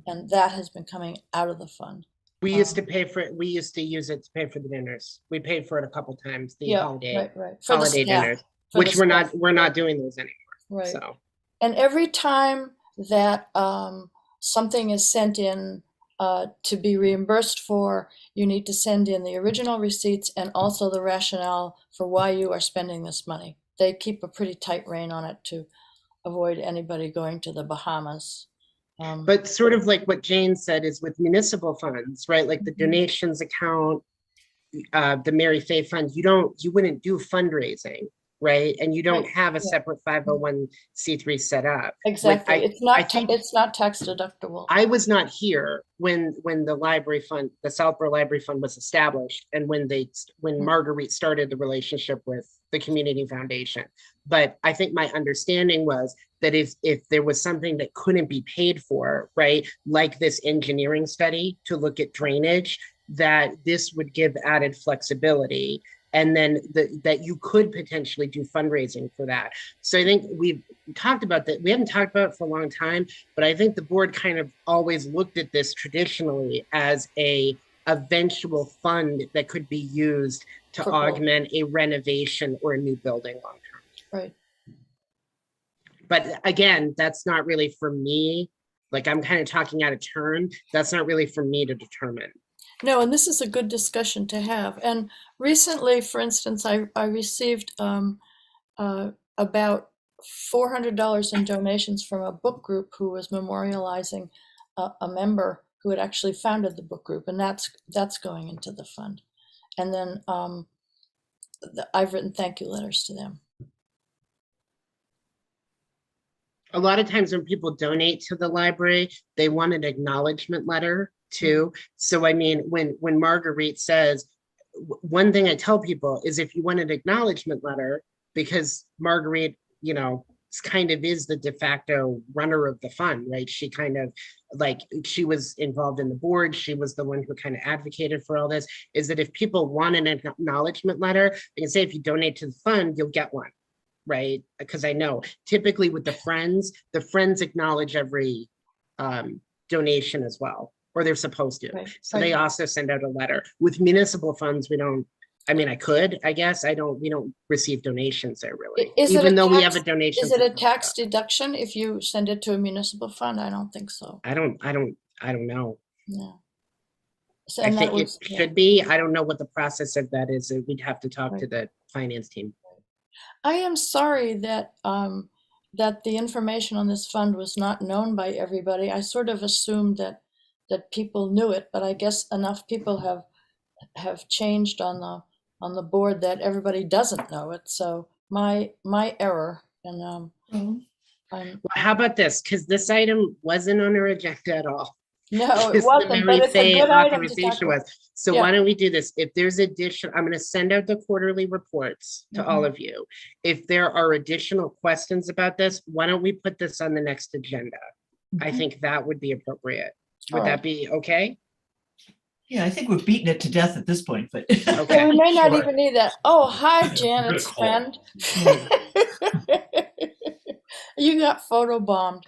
And that has been coming out of the fund. We used to pay for it. We used to use it to pay for the dinners. We paid for it a couple times, the Yeah, holiday right. For the holiday staff, dinners, for which the we're staff. not doing those anymore. Right. So And every time that something is sent in to be reimbursed for, you need to send in the original receipts and also the rationale for why you are spending this money. They keep a pretty tight rein on it to avoid anybody going to the Bahamas. but sort of like what Jane said is with municipal funds, right? Like the donations account, the Mary Fay Fund, you wouldn't do fundraising, right? And you don't Right, have a yeah. separate 501c3 set up. Exactly. Like, It's not tax deductible. I was not here when the library fund, the Southport Library Fund was established, and when Marguerite started the relationship with the Community Foundation. But I think my understanding was that if there was something that couldn't be paid for, right, like this engineering study to look at drainage, that this would give added flexibility. And then that you could potentially do fundraising for that. So I think we've talked about that. We haven't talked about it for a long time, but I think the board kind of always looked at this traditionally as a eventual fund that could be used to For both. augment a renovation or a new building long term. Right. But again, that's not really for me. Like, I'm kind of talking out of turn. That's not really for me to determine. No, and this is a good discussion to have. And recently, for instance, I received about $400 in donations from a book group who was memorializing a member who had actually founded the book group, and that's going into the fund. And then I've written thank you letters to them. A lot of times when people donate to the library, they want an acknowledgement letter too. So I mean, when Marguerite says, one thing I tell people is if you want an acknowledgement letter, because Marguerite, you know, kind of is the de facto runner of the fund, right? She kind of like, she was involved in the board. She was the one who kind of advocated for all this, is that if people want an acknowledgement letter, they can say, if you donate to the fund, you'll get one. Right? Because I know typically with the friends acknowledge every donation as well, or they're supposed to. Right, So they also send out a letter. With municipal funds, we don't, I mean, I could, I guess, we don't receive donations there really. Even though we have a donation. Is it a tax deduction if you send it to a municipal fund? I don't think so. I don't know. No. So, I and think that was, it should be. I don't know what the process of that is. We'd have to talk to Right. the finance team. I am sorry that that the information on this fund was not known by everybody. I sort of assumed that people knew it, but I guess enough people have changed on the board that everybody doesn't know it. So my error. And Well, how about this? Because this item wasn't on our agenda at all. no, it Just the wasn't, but Mary it's a Fay good item to talk authorization about. was. So Yeah. why don't we do this? If there's addition, I'm going to send out the quarterly reports to all of you. If there are additional questions about this, why don't we put this on the next agenda? I think that would be appropriate. Would All that right. be okay? Yeah, I think we're beating it to death at this point, but. Okay. Yeah, we may not sure. even need that. Oh, hi, Janet's friend. You got photobombed.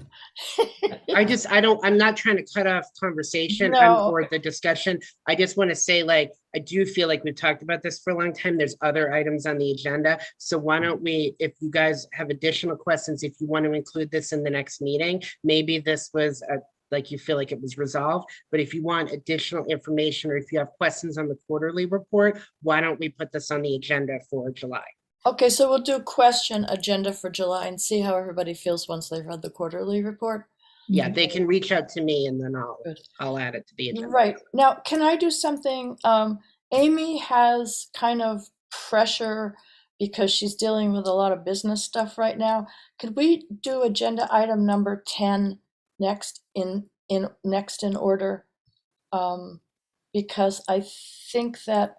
I'm not trying to cut off conversation No. or the discussion. I just want to say, like, I do feel like we've talked about this for a long time. There's other items on the agenda. So why don't we, if you guys have additional questions, if you want to include this in the next meeting, maybe this was like you feel like it was resolved. But if you want additional information or if you have questions on the quarterly report, why don't we put this on the agenda for July? Okay, so we'll do question agenda for July and see how everybody feels once they've read the quarterly report. Yeah, they can reach out to me and then Good. I'll add it to the agenda. Right. Now, can I do something? Amy has kind of pressure because she's dealing with a lot of business stuff right now. Could we do agenda item number 10 next in order? Because I think that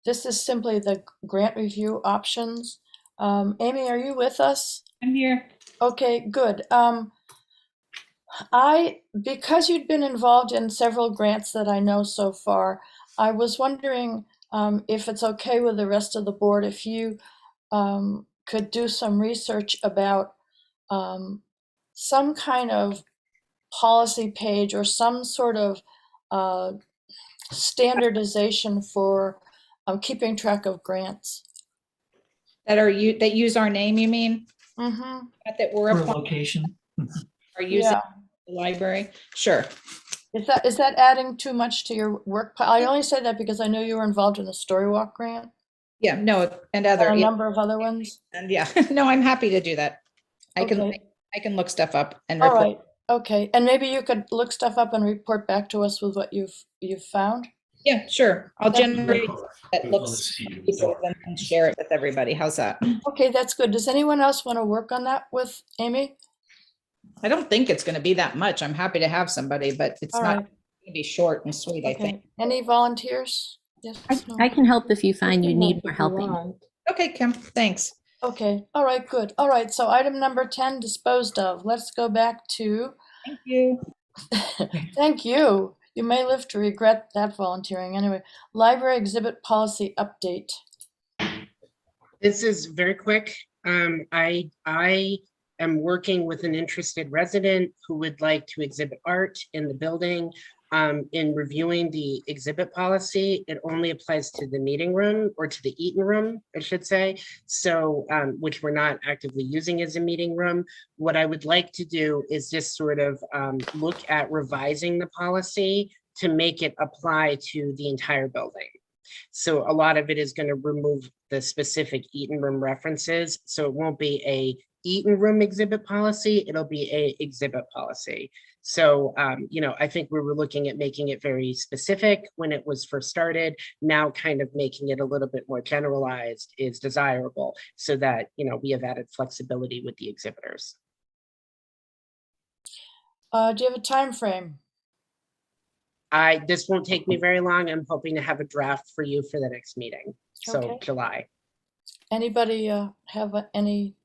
this is simply the grant review options. Amy, are you with us? I'm here. Okay, good. Because you'd been involved in several grants that I know so far, I was wondering if it's okay with the rest of the board if you could do some research about some kind of policy page or some sort of standardization for keeping track of grants. That use our name, you mean? Mm-hmm. Not that we're Per applying location. or using Yeah. the library? Sure. Is that adding too much to your work? I only say that because I know you were involved in the Storywalk grant Yeah, no, and and other, a yeah, number of other ones. and yeah, no, I'm happy to do that. I Okay. can look stuff up and All report. right. Okay. And maybe you could look stuff up and report back to us with what you've found. Yeah, sure. I'll That'd be generate that looks cohesive and share it with everybody. How's that? Okay, that's good. Does anyone else want to work on that with Amy? I don't think it's going to be that much. I'm happy to have somebody, but it's All not right. going to be short and sweet, I Okay. think. Any volunteers? Yes. No? I can help if you find you can need help more if you helping. want. Okay, Kim, thanks. Okay. All right. Good. All right. So item number 10 disposed of. Let's go back to. Thank you. Thank you. You may live to regret that volunteering. Anyway, library exhibit policy update. This is very quick. I am working with an interested resident who would like to exhibit art in the building. In reviewing the exhibit policy, it only applies to the meeting room or to the Eaton room, I should say. So, which we're not actively using as a meeting room. What I would like to do is just sort of look at revising the policy to make it apply to the entire building. So a lot of it is going to remove the specific Eaton room references. So it won't be a Eaton room exhibit policy, it'll be a exhibit policy. So, I think we were looking at making it very specific when it was first started. Now kind of making it a little bit more generalized is desirable so that, we have added flexibility with the exhibitors. Do you have a time frame? This won't take me very long. I'm hoping to have a draft for you for the next meeting. So Okay. July. Anybody have any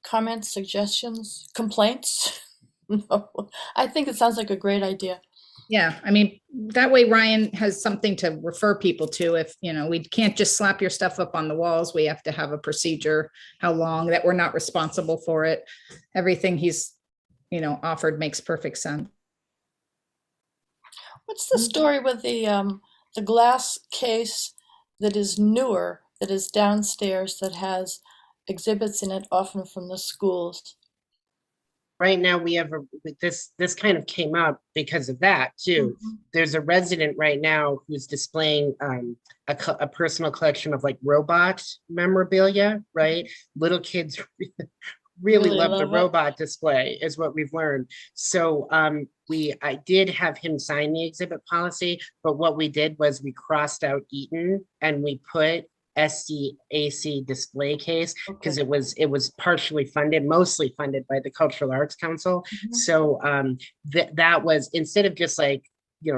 comments, suggestions, complaints? No, I think it sounds like a great idea. Yeah, I mean, that way Ryan has something to refer people to if, we can't just slap your stuff up on the walls. We have to have a procedure, how long, that we're not responsible for it. Everything he's, offered makes perfect sense. What's the story with the glass case that is newer, that is downstairs, that has exhibits in it, often from the schools? Right now we have this kind of came up because of that too. Mhm. There's a resident right now who's displaying a personal collection of like robot memorabilia, right? Little kids really love the love it. robot display is what we've learned. So I did have him sign the exhibit policy, but what we did was we crossed out Eaton and we put SCAC display case because Okay. it was partially funded, mostly funded by the Cultural Arts Council. Mhm. So that was, instead of just like,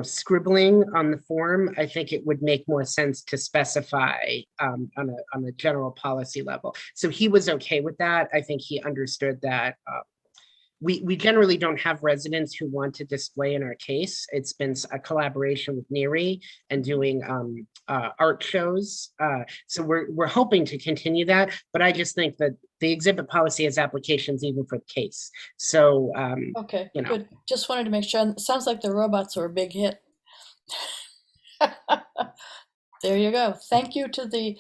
scribbling on the form, I think it would make more sense to specify on a general policy level. So he was okay with that. I think he understood that. We generally don't have residents who want to display in our case. It's been a collaboration with NERI and doing art shows. So we're hoping to continue that, but I just think that the exhibit policy has applications even for the case. So, Okay, you know. good. Just wanted to make sure. It sounds like the robots were a big hit. There you go. Thank you to the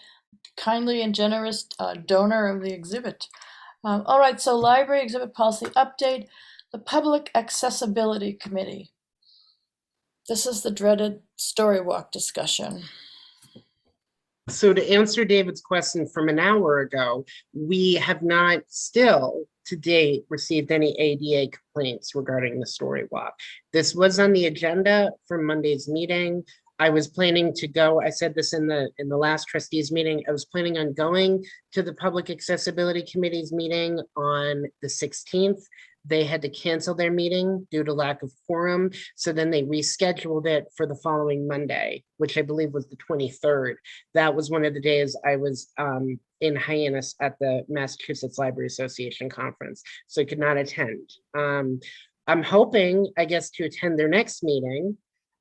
kindly and generous donor of the exhibit. All right, so library exhibit policy update, the Public Accessibility Committee. This is the dreaded story walk discussion. So to answer David's question from an hour ago, we have not still to date received any ADA complaints regarding the story walk. This was on the agenda for Monday's meeting. I was planning to go, I said this in the last trustees meeting, I was planning on going to the Public Accessibility Committee's meeting on the 16th. They had to cancel their meeting due to lack of quorum. So then they rescheduled it for the following Monday, which I believe was the 23rd. That was one of the days I was in Hyannis at the Massachusetts Library Association conference, so I could not attend. I'm hoping, I guess, to attend their next meeting.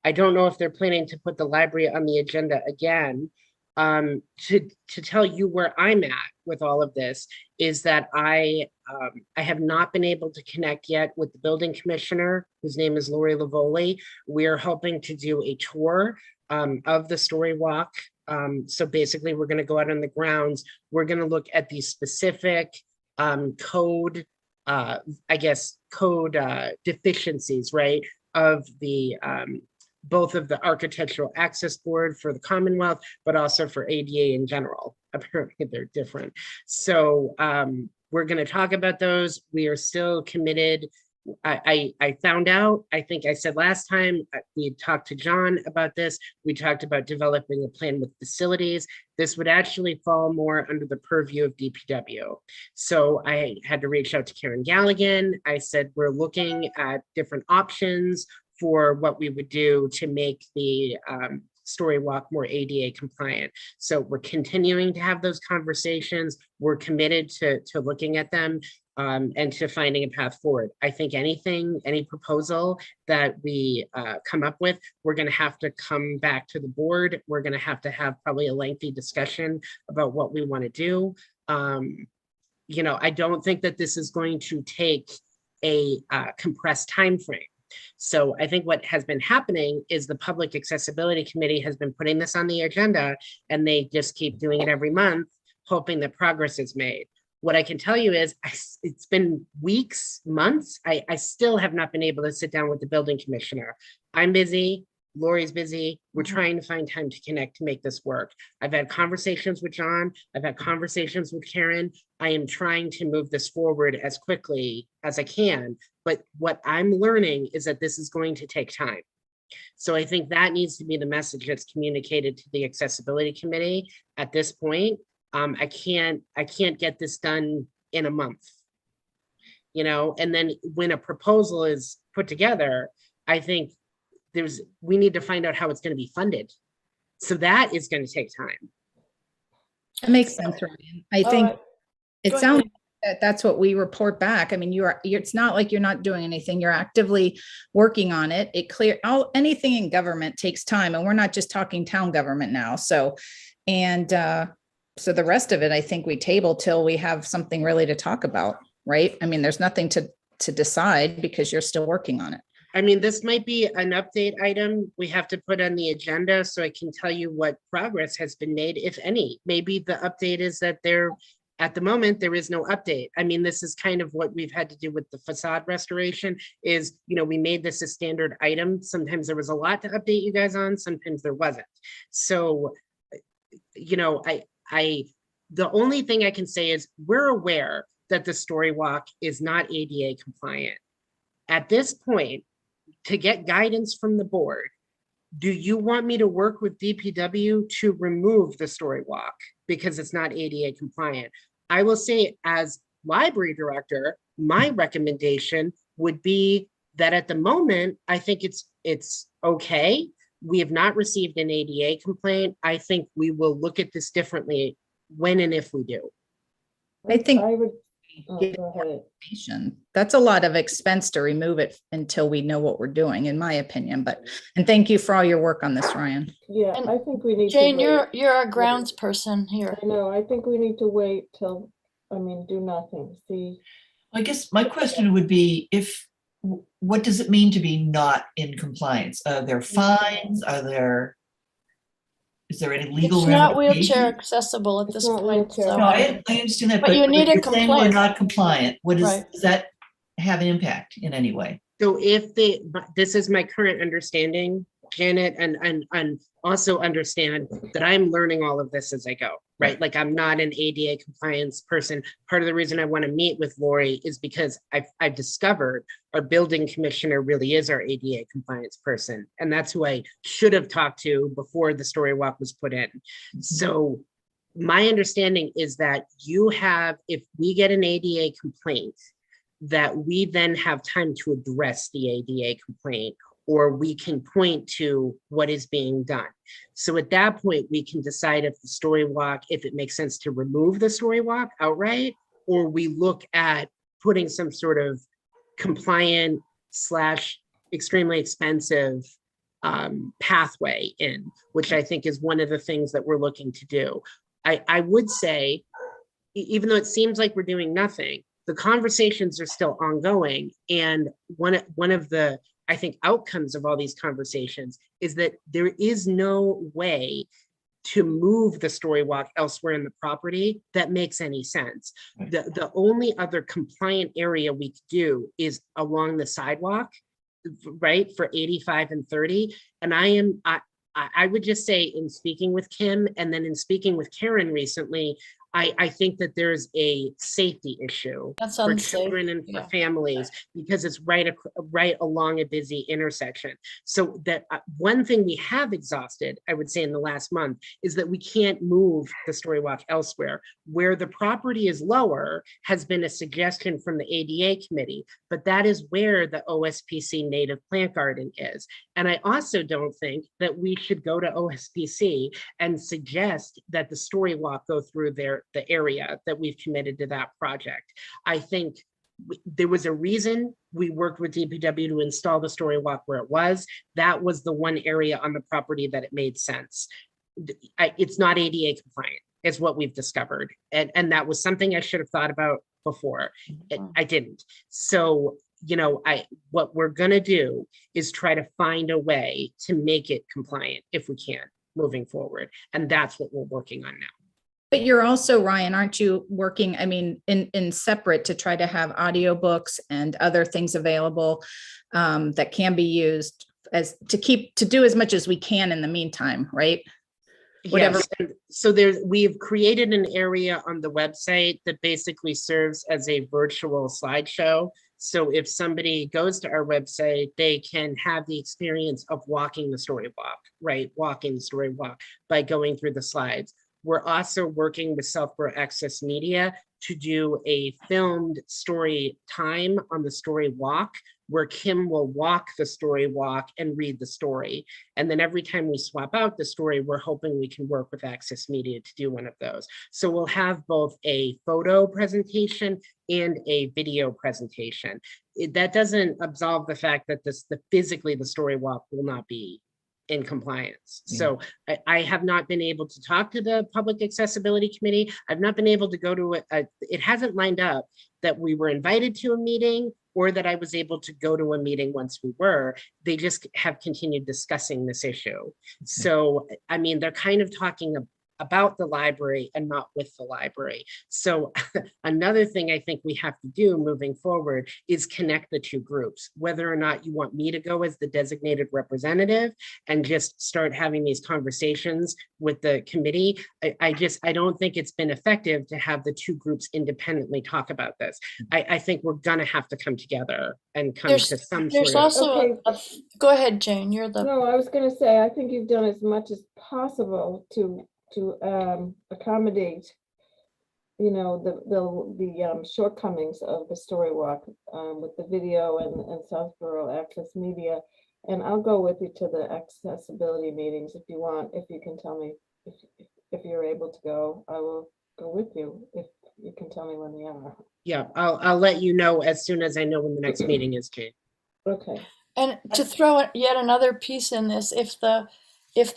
I don't know if they're planning to put the library on the agenda again. To tell you where I'm at with all of this is that I have not been able to connect yet with the building commissioner, whose name is Lori Lavoli. We're hoping to do a tour of the story walk. So basically we're going to go out on the grounds. We're going to look at the specific code, I guess, code deficiencies, right, of the both of the Architectural Access Board for the Commonwealth, but also for ADA in general. Apparently they're different. So we're going to talk about those. We are still committed. I found out, I think I said last time, we had talked to John about this. We talked about developing a plan with facilities. This would actually fall more under the purview of DPW. So I had to reach out to Karen Galligan. I said, we're looking at different options for what we would do to make the story walk more ADA compliant. So we're continuing to have those conversations. We're committed to looking at them and to finding a path forward. I think any proposal that we come up with, we're going to have to come back to the board. We're going to have probably a lengthy discussion about what we want to do. You know, I don't think that this is going to take a compressed time frame. So I think what has been happening is the Public Accessibility Committee has been putting this on the agenda and they just keep doing it every month, hoping that progress is made. What I can tell you is it's been weeks, months. I still have not been able to sit down with the building commissioner. I'm busy. Lori's busy. We're trying to find time to connect to make this work. I've had conversations with John. I've had conversations with Karen. I am trying to move this forward as quickly as I can. But what I'm learning is that this is going to take time. So I think that needs to be the message that's communicated to the Accessibility Committee at this point. I can't get this done in a month, you know, and then when a proposal is put together, I think we need to find out how it's going to be funded. So that is going to take time. That makes sense, Ryan. I All think right. it Go sounds ahead. like that's what we report back. I mean, it's not like you're not doing anything. You're actively working on it. Anything in government takes time, and we're not just talking town government now. So the rest of it, I think we table till we have something really to talk about, right? I mean, there's nothing to decide because you're still working on it. I mean, this might be an update item we have to put on the agenda so I can tell you what progress has been made, if any. Maybe the update is that at the moment, there is no update. I mean, this is kind of what we've had to do with the facade restoration is, you know, we made this a standard item. Sometimes there was a lot to update you guys on, sometimes there wasn't. So, you know, the only thing I can say is we're aware that the story walk is not ADA compliant. At this point, to get guidance from the board, do you want me to work with DPW to remove the story walk because it's not ADA compliant? I will say as library director, my recommendation would be that at the moment, I think it's okay. We have not received an ADA complaint. I think we will look at this differently when and if we do. I think I would, get go ahead. information. That's a lot of expense to remove it until we know what we're doing, in my opinion. And thank you for all your work on this, Ryan. Yeah, And I think we need to Jane, wait. you're our grounds person here. I know, I think we need to wait till, do nothing, see. I guess my question would be what does it mean to be not in compliance? Are there fines? Is there any legal It's not ramifications? wheelchair accessible at It's this not point. wheelchair. So No, I understand that, But but you need a you're saying we're complaint. not compliant. Right. Does that have an impact in any way? So this is my current understanding Janet, and also understand that I'm learning all of this as I go, right? Like I'm not an ADA compliance person. Part of the reason I want to meet with Lori is because I've discovered our building commissioner really is our ADA compliance person. And that's who I should have talked to before the story walk was put in. So my understanding is that you have, if we get an ADA complaint, that we then have time to address the ADA complaint, or we can point to what is being done. So at that point, we can decide if the story walk, if it makes sense to remove the story walk outright, or we look at putting some sort of compliant / extremely expensive pathway in, which I think is one of the things that we're looking to do. I would say, even though it seems like we're doing nothing, the conversations are still ongoing. And one of the, I think, outcomes of all these conversations is that there is no way to move the story walk elsewhere in the property that makes any sense. Right. The only other compliant area we could do is along the sidewalk, right, for 85 and 30. And I would just say, in speaking with Kim and then in speaking with Karen recently, I think that there's a safety issue That's for unsafe. children and for Yeah. families, because it's right along a busy intersection. So that one thing we have exhausted, I would say, in the last month is that we can't move the story walk elsewhere. Where the property is lower has been a suggestion from the ADA committee, but that is where the OSPC native plant garden is. And I also don't think that we should go to OSPC and suggest that the story walk go through the area that we've committed to that project. I think there was a reason we worked with DPW to install the story walk where it was. That was the one area on the property that it made sense. It's not ADA compliant, is what we've discovered. And that was something I should have thought about before. I didn't. So, you know, what we're gonna do is try to find a way to make it compliant if we can moving forward. And that's what we're working on now. But you're also, Ryan, aren't you working, I mean, in separate to try to have audiobooks and other things available that can be used as to do as much as we can in the meantime, right? Whatever. Yes. And so we've created an area on the website that basically serves as a virtual slideshow. So if somebody goes to our website, they can have the experience of walking the story walk, right? Walking the story walk by going through the slides. We're also working with Southport Access Media to do a filmed story time on the story walk, where Kim will walk the story walk and read the story. And then every time we swap out the story, we're hoping we can work with Access Media to do one of those. So we'll have both a photo presentation and a video presentation. That doesn't absolve the fact that physically the story walk will not be in compliance. Yeah. So I have not been able to talk to the Public Accessibility Committee. I've not been able to go to it hasn't lined up that we were invited to a meeting or that I was able to go to a meeting once we were. They just have continued discussing this issue. So, I mean, they're kind of talking about the library and not with the library. So another thing I think we have to do moving forward is connect the two groups, whether or not you want me to go as the designated representative and just start having these conversations with the committee. I don't think it's been effective to have the two groups independently talk about this. I think we're gonna have to come together and come to some There's sort of. also, Okay. go ahead, Jane, you're the, No, I was gonna say, I think you've done as much as possible to accommodate, you know, the shortcomings of the story walk with the video and Southborough Access Media. And I'll go with you to the accessibility meetings if you want, if you can tell me if you're able to go. I will go with you if you can tell me when they are. Yeah, I'll let you know as soon as I know when the next meeting is, Jane. Okay. and to throw yet another piece in this, if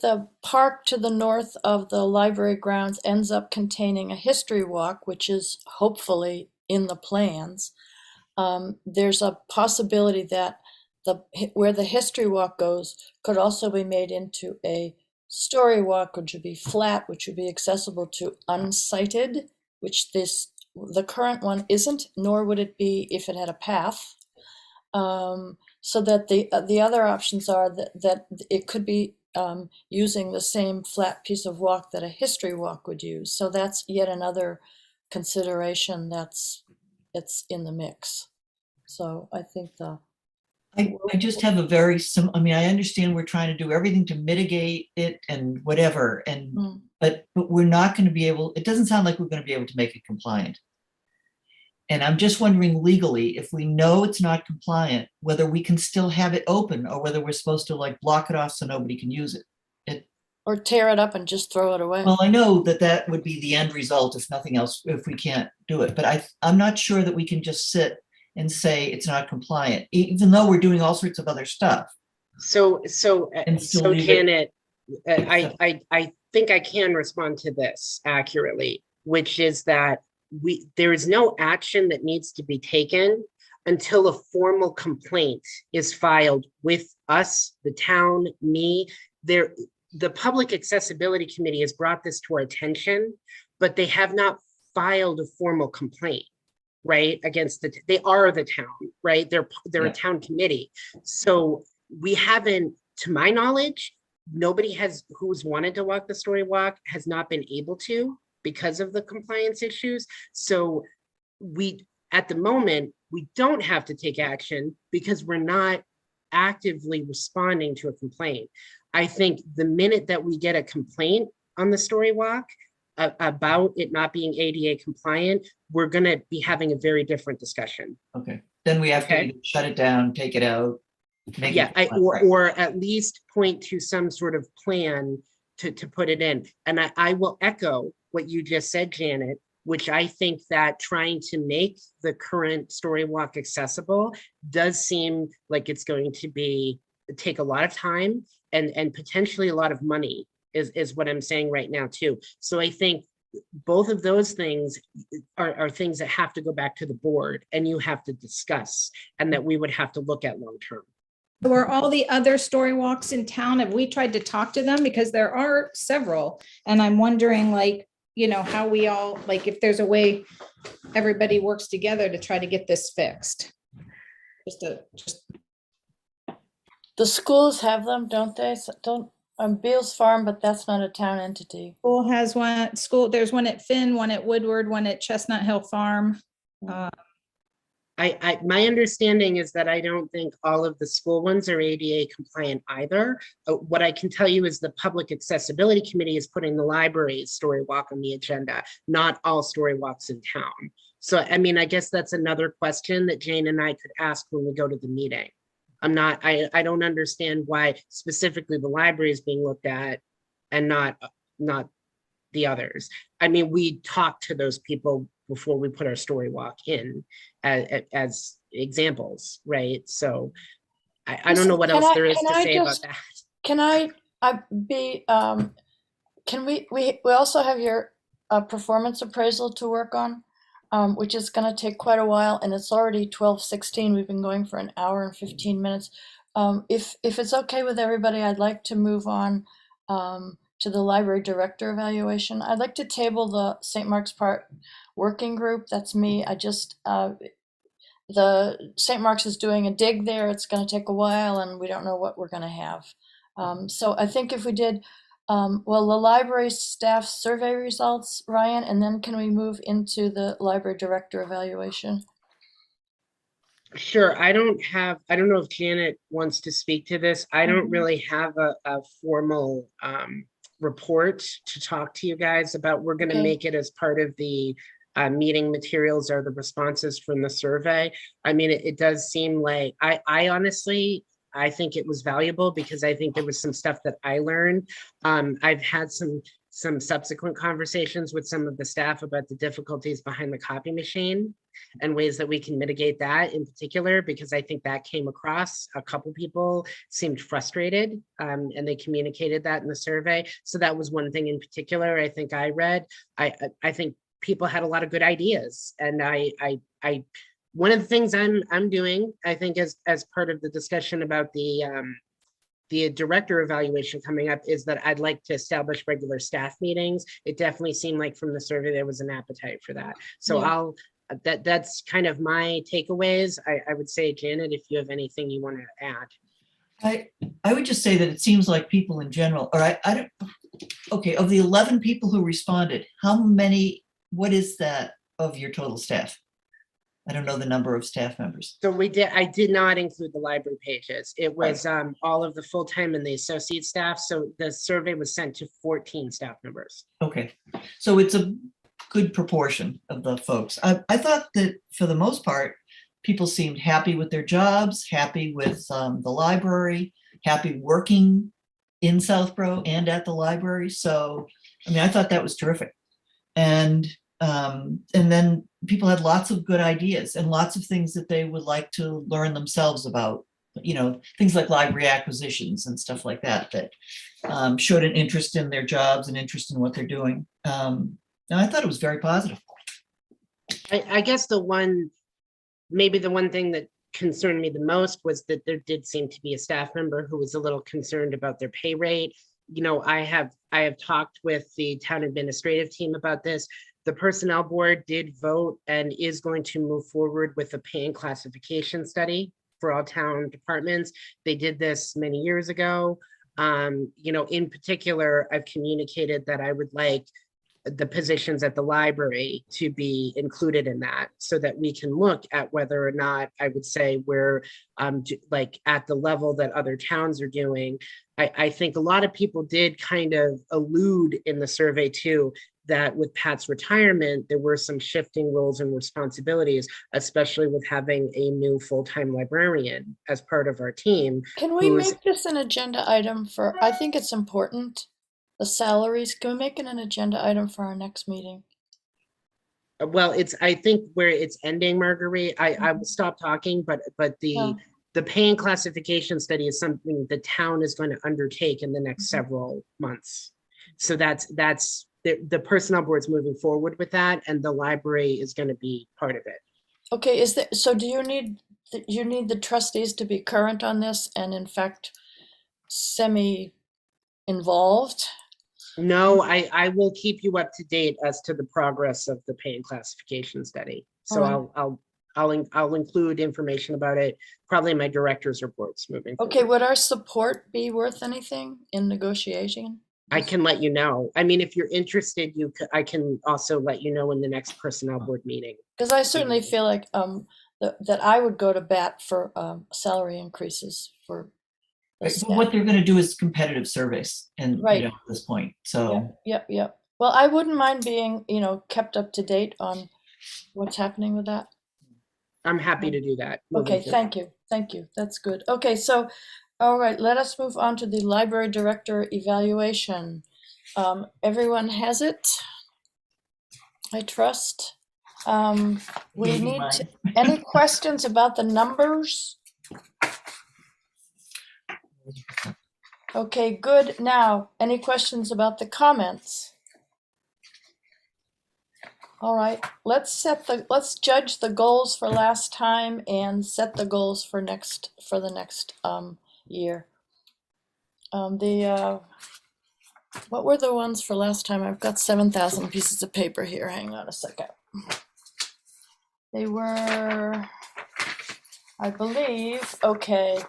the park to the north of the library grounds ends up containing a history walk, which is hopefully in the plans, there's a possibility that where the history walk goes could also be made into a story walk, which would be flat, which would be accessible to unsighted, which the current one isn't, nor would it be if it had a path. so that the other options are that it could be using the same flat piece of walk that a history walk would use. So that's yet another consideration it's in the mix. So I think I just have a I mean, I understand we're trying to do everything to mitigate it and whatever, and but we're not going to be able, it doesn't sound like we're going to be able to make it compliant. And I'm just wondering legally, if we know it's not compliant, whether we can still have it open or whether we're supposed to like block it off so nobody can use it. or tear it up and just throw it away. Well, I know that that would be the end result if nothing else, if we can't do it, but I'm not sure that we can just sit and say it's not compliant, even though we're doing all sorts of other stuff. So And still leave it- Janet, I think I can respond to this accurately, which is that there is no action that needs to be taken until a formal complaint is filed with us, the town, me. The Public Accessibility Committee has brought this to our attention, but they have not filed a formal complaint, right? Against they are the town, right? They're Yeah. a town committee. So we haven't, to my knowledge, nobody who's wanted to walk the story walk has not been able to because of the compliance issues. So at the moment, we don't have to take action because we're not actively responding to a complaint. I think the minute that we get a complaint on the story walk about it not being ADA compliant, we're going to be having a very different discussion. Okay, then we have to either shut it down, take it out. Or at least point to some sort of plan to put it in. And I will echo what you just said, Janet, which I think that trying to make the current story walk accessible does seem like it's going to take a lot of time and potentially a lot of money is what I'm saying right now too. So I think both of those things are things that have to go back to the board and you have to discuss, and that we would have to look at long-term. So are all the other story walks in town, have we tried to talk to them? Because there are several, and I'm wondering, like, you know, how we all, like, if there's a way everybody works together to try to get this fixed. The schools have them, don't they? Beals Farm, but that's not a town entity. School has one, there's one at Finn, one at Woodward, one at Chestnut Hill Farm. My understanding is that I don't think all of the school ones are ADA compliant either. What I can tell you is the Public Accessibility Committee is putting the library's story walk on the agenda, not all story walks in town. So, I mean, I guess that's another question that Jane and I could ask when we go to the meeting. I don't understand why specifically the library is being looked at and not the others. I mean, we talked to those people before we put our story walk in as examples, right? So I don't know what else there is to say about that. We also have your performance appraisal to work on, which is going to take quite a while, and it's already 12:16. We've been going for an hour and 15 minutes. If it's okay with everybody, I'd like to move on to the library director evaluation. I'd like to table the St. Mark's Park working group. That's me. The St. Mark's is doing a dig there. It's going to take a while, and we don't know what we're going to have. So I think if we did, the library staff survey results, Ryan, and then can we move into the library director evaluation? Sure. I don't know if Janet wants to speak to this. I don't really have a formal report to talk to you guys about. We're going to make it as part of the meeting materials or the responses from the survey. I mean, it does seem like, I honestly, I think it was valuable because I think there was some stuff that I learned. I've had some subsequent conversations with some of the staff about the difficulties behind the copy machine and ways that we can mitigate that in particular, because I think that came across. A couple people seemed frustrated and they communicated that in the survey. So that was one thing in particular I think I read. I think people had a lot of good ideas, and one of the things I'm doing, I think, as part of the discussion about the director evaluation coming up, is that I'd like to establish regular staff meetings. It definitely seemed like from the survey there was an appetite for that. So yeah. that's kind of my takeaways. I would say, Janet, if you have anything you want to add. I would just say that it seems like people in general, or I don't, okay, of the 11 people who responded, how many, what is that of your total staff? I don't know the number of staff members. So I did not include the library pages. It was all of the full-time and the associate staff. So the survey was sent to 14 staff members. Okay, so it's a good proportion of the folks. I thought that for the most part, people seemed happy with their jobs, happy with the library, happy working in Southborough and at the library. So, I mean, I thought that was terrific. And then people had lots of good ideas and lots of things that they would like to learn themselves about, you know, things like library acquisitions and stuff like that, that showed an interest in their jobs and interest in what they're doing. And I thought it was very positive. I guess maybe the one thing that concerned me the most was that there did seem to be a staff member who was a little concerned about their pay rate. You know, I have talked with the town administrative team about this. The personnel board did vote and is going to move forward with a pay and classification study for all town departments. They did this many years ago. You know, in particular, I've communicated that I would like the positions at the library to be included in that so that we can look at whether or not I would say we're like at the level that other towns are doing. I think a lot of people did kind of allude in the survey too, that with Pat's retirement, there were some shifting roles and responsibilities, especially with having a new full-time librarian as part of our team. Can we make this an agenda item for, I think it's important, the salaries? Can we make it an agenda item for our next meeting? Well, I think where it's ending, Marguerite, I will stop talking, but the pay and classification study is something the town is going to undertake in the next several months. So that's the personnel board's moving forward with that, and the library is going to be part of it. Okay, so do you need the trustees to be current on this and in fact semi-involved? No, I will keep you up to date as to the progress of the pay and classification study. So I'll include information about it, probably in my director's reports moving forward. Okay, would our support be worth anything in negotiating? I can let you know. I mean, if you're interested, I can also let you know in the next personnel board meeting. Because I certainly feel like that I would go to bat for salary increases for the But staff. what they're going to do is competitive surveys, and Right. at this point. So Yep. Well, I wouldn't mind being, kept up to date on what's happening with that. I'm happy to do that. Okay, thank you. That's good. Okay, so, all right, let us move on to the library director evaluation. Everyone has it, I trust. We Maybe need mine. any questions about the numbers? Okay, good. Now, any questions about the comments? All right, let's judge the goals for last time and set the goals for the next year. What were the ones for last time? I've got 7,000 pieces of paper here. Hang on a second. They were, I believe, okay.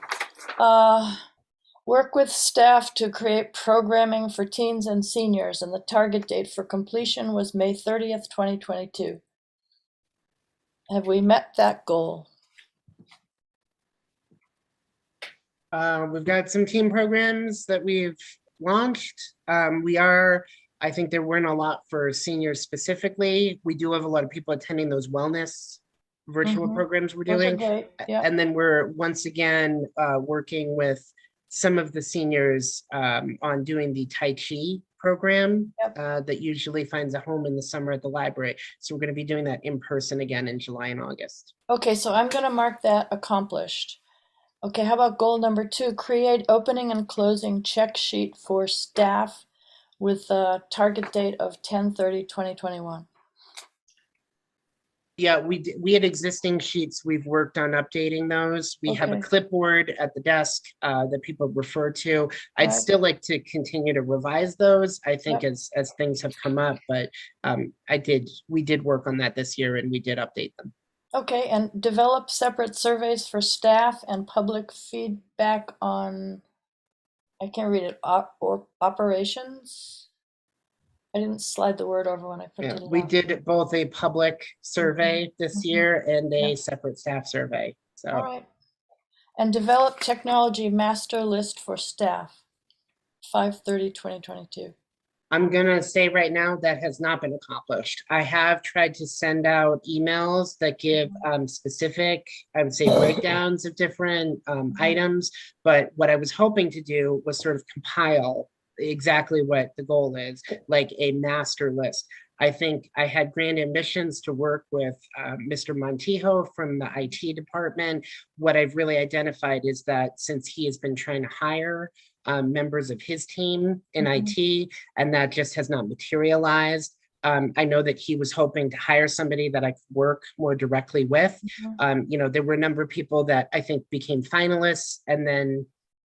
Work with staff to create programming for teens and seniors, and the target date for completion was May 30th, 2022. Have we met that goal? We've got some team programs that we've launched. I think there weren't a lot for seniors specifically. We do have a lot of people attending those wellness virtual programs we're doing. Okay, yeah. And then we're once again working with some of the seniors on doing the Tai Chi program that usually finds a home in the summer at the library. So we're going to be doing that in person again in July and August. Okay, so I'm going to mark that accomplished. Okay, how about goal number 2? Create opening and closing check sheet for staff with a target date of 10/30/2021. Yeah, we had existing sheets. We've worked on updating those. We have a Okay. clipboard at the desk that people refer to. I'd Right. still like to continue to revise those, I think, Yep. as things have come up, but we did work on that this year and we did update them. Okay, and develop separate surveys for staff and public feedback on, I can't read it, or operations? I didn't slide the word over when I put Yeah, it we down. did both a public survey this Mhm. year and Yeah. a separate staff survey. All So right. And develop technology master list for staff, 5/30/2022. I'm gonna say right now that has not been accomplished. I have tried to send out emails that give specific, I would say, breakdowns of different items. But what I was hoping to do was sort of compile exactly what the goal is, like a master list. I think I had grand ambitions to work with Mr. Montijo from the IT department. What I've really identified is that since he has been trying to hire members of his team in IT, and that just has not materialized. I know that he was hoping to hire somebody that I could work more directly with. There were a number of people that I think became finalists and then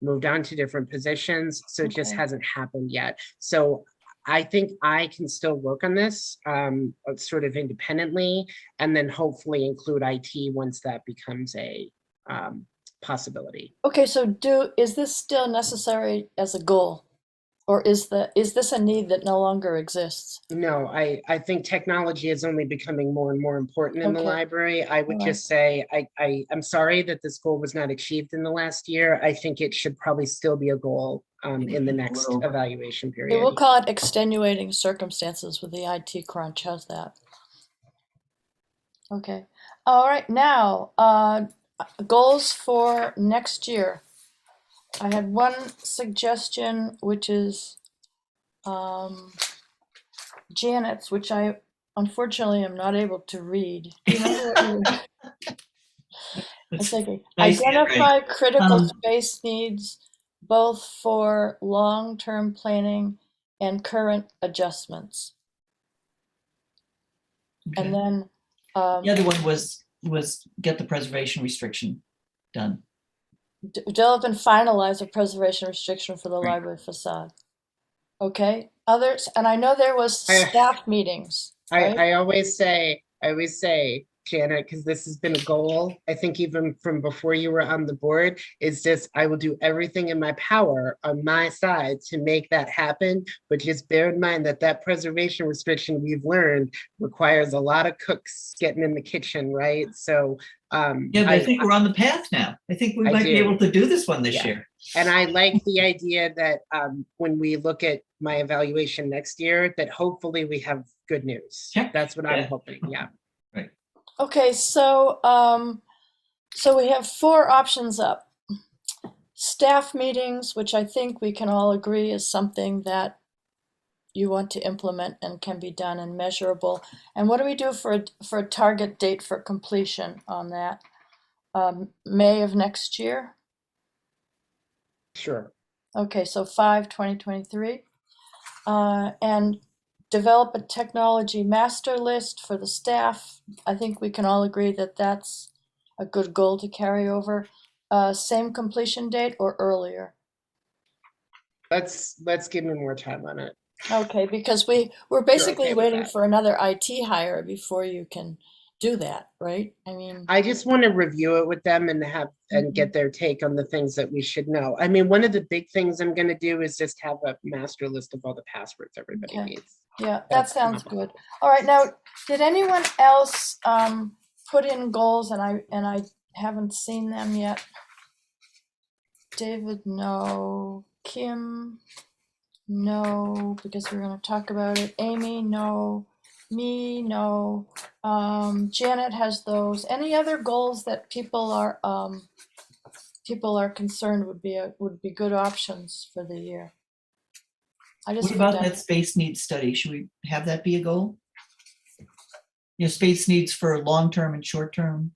moved on to different positions. So it just Okay. hasn't happened yet. So I think I can still work on this sort of independently, and then hopefully include IT once that becomes a possibility. Okay, so is this still necessary as a goal? Or is this a need that no longer exists? No, I think technology is only becoming more and more important in the Okay. library. I would All right. just say, I'm sorry that this goal was not achieved in the last year. I think it should probably still be a goal in the next Well, evaluation Okay, period. we'll call it extenuating circumstances with the IT crunch. How's that? Okay. All right, now, goals for next year. I had one suggestion, which is Janet's, which I unfortunately am not able to read. Do you remember what you I was thinking? Nice Identify critical Um, space needs, both for long-term planning and current adjustments. okay. And then, The other one was get the preservation restriction done. develop and finalize a preservation restriction for the Right. library facade. Okay, others, and I know there was I- staff meetings, right? I always say, Janet, because this has been a goal, I think even from before you were on the board, is just, I will do everything in my power on my side to make that happen. But just bear in mind that that preservation restriction we've learned requires a lot of cooks getting in the kitchen, right? So Yeah, but I think we're on the path now. I think we I might be do. able to do this one this Yeah. year. And I like the idea that when we look at my evaluation next year, that hopefully we have good news. Check. That's what I'm Yeah. hoping, yeah. Okay, so we have 4 options up. Staff meetings, which I think we can all agree is something that you want to implement and can be done and measurable. And what do we do for a target date for completion on that? May of next year? Sure. Okay, so 5/2023. And develop a technology master list for the staff. I think we can all agree that that's a good goal to carry over. Same completion date or earlier? Let's give me more time on it. Okay, because we're basically okay with waiting that. for another IT hire before you can do that, right? I mean, I just want to review it with them and get their take on the things that we should know. I mean, one of the big things I'm going to do is just have a master list of all the passwords everybody Okay. needs. yeah, that That's sounds not- good. All right, now, did anyone else put in goals and I haven't seen them yet? David, no. Kim, no, because we're going to talk about it. Amy, no. Me, no. Janet has those. Any other goals that people are concerned would be good options for the year? I just What put about down- that space needs study? Should we have that be a goal? Space needs for long-term and short-term?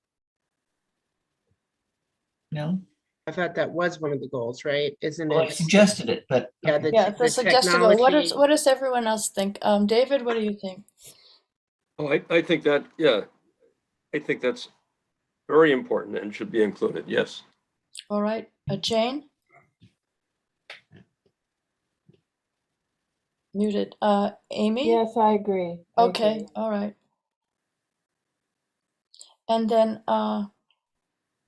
No? I thought that was one of the goals, right? Isn't Well, I it? suggested it, but. Yeah, okay. Yeah, the suggested goal. technology. What does everyone else think? David, what do you think? Oh, I think that, yeah, I think that's very important and should be included, yes. All right, Jane? Muted. Amy? Yes, I agree. I Okay, agree. all right. And then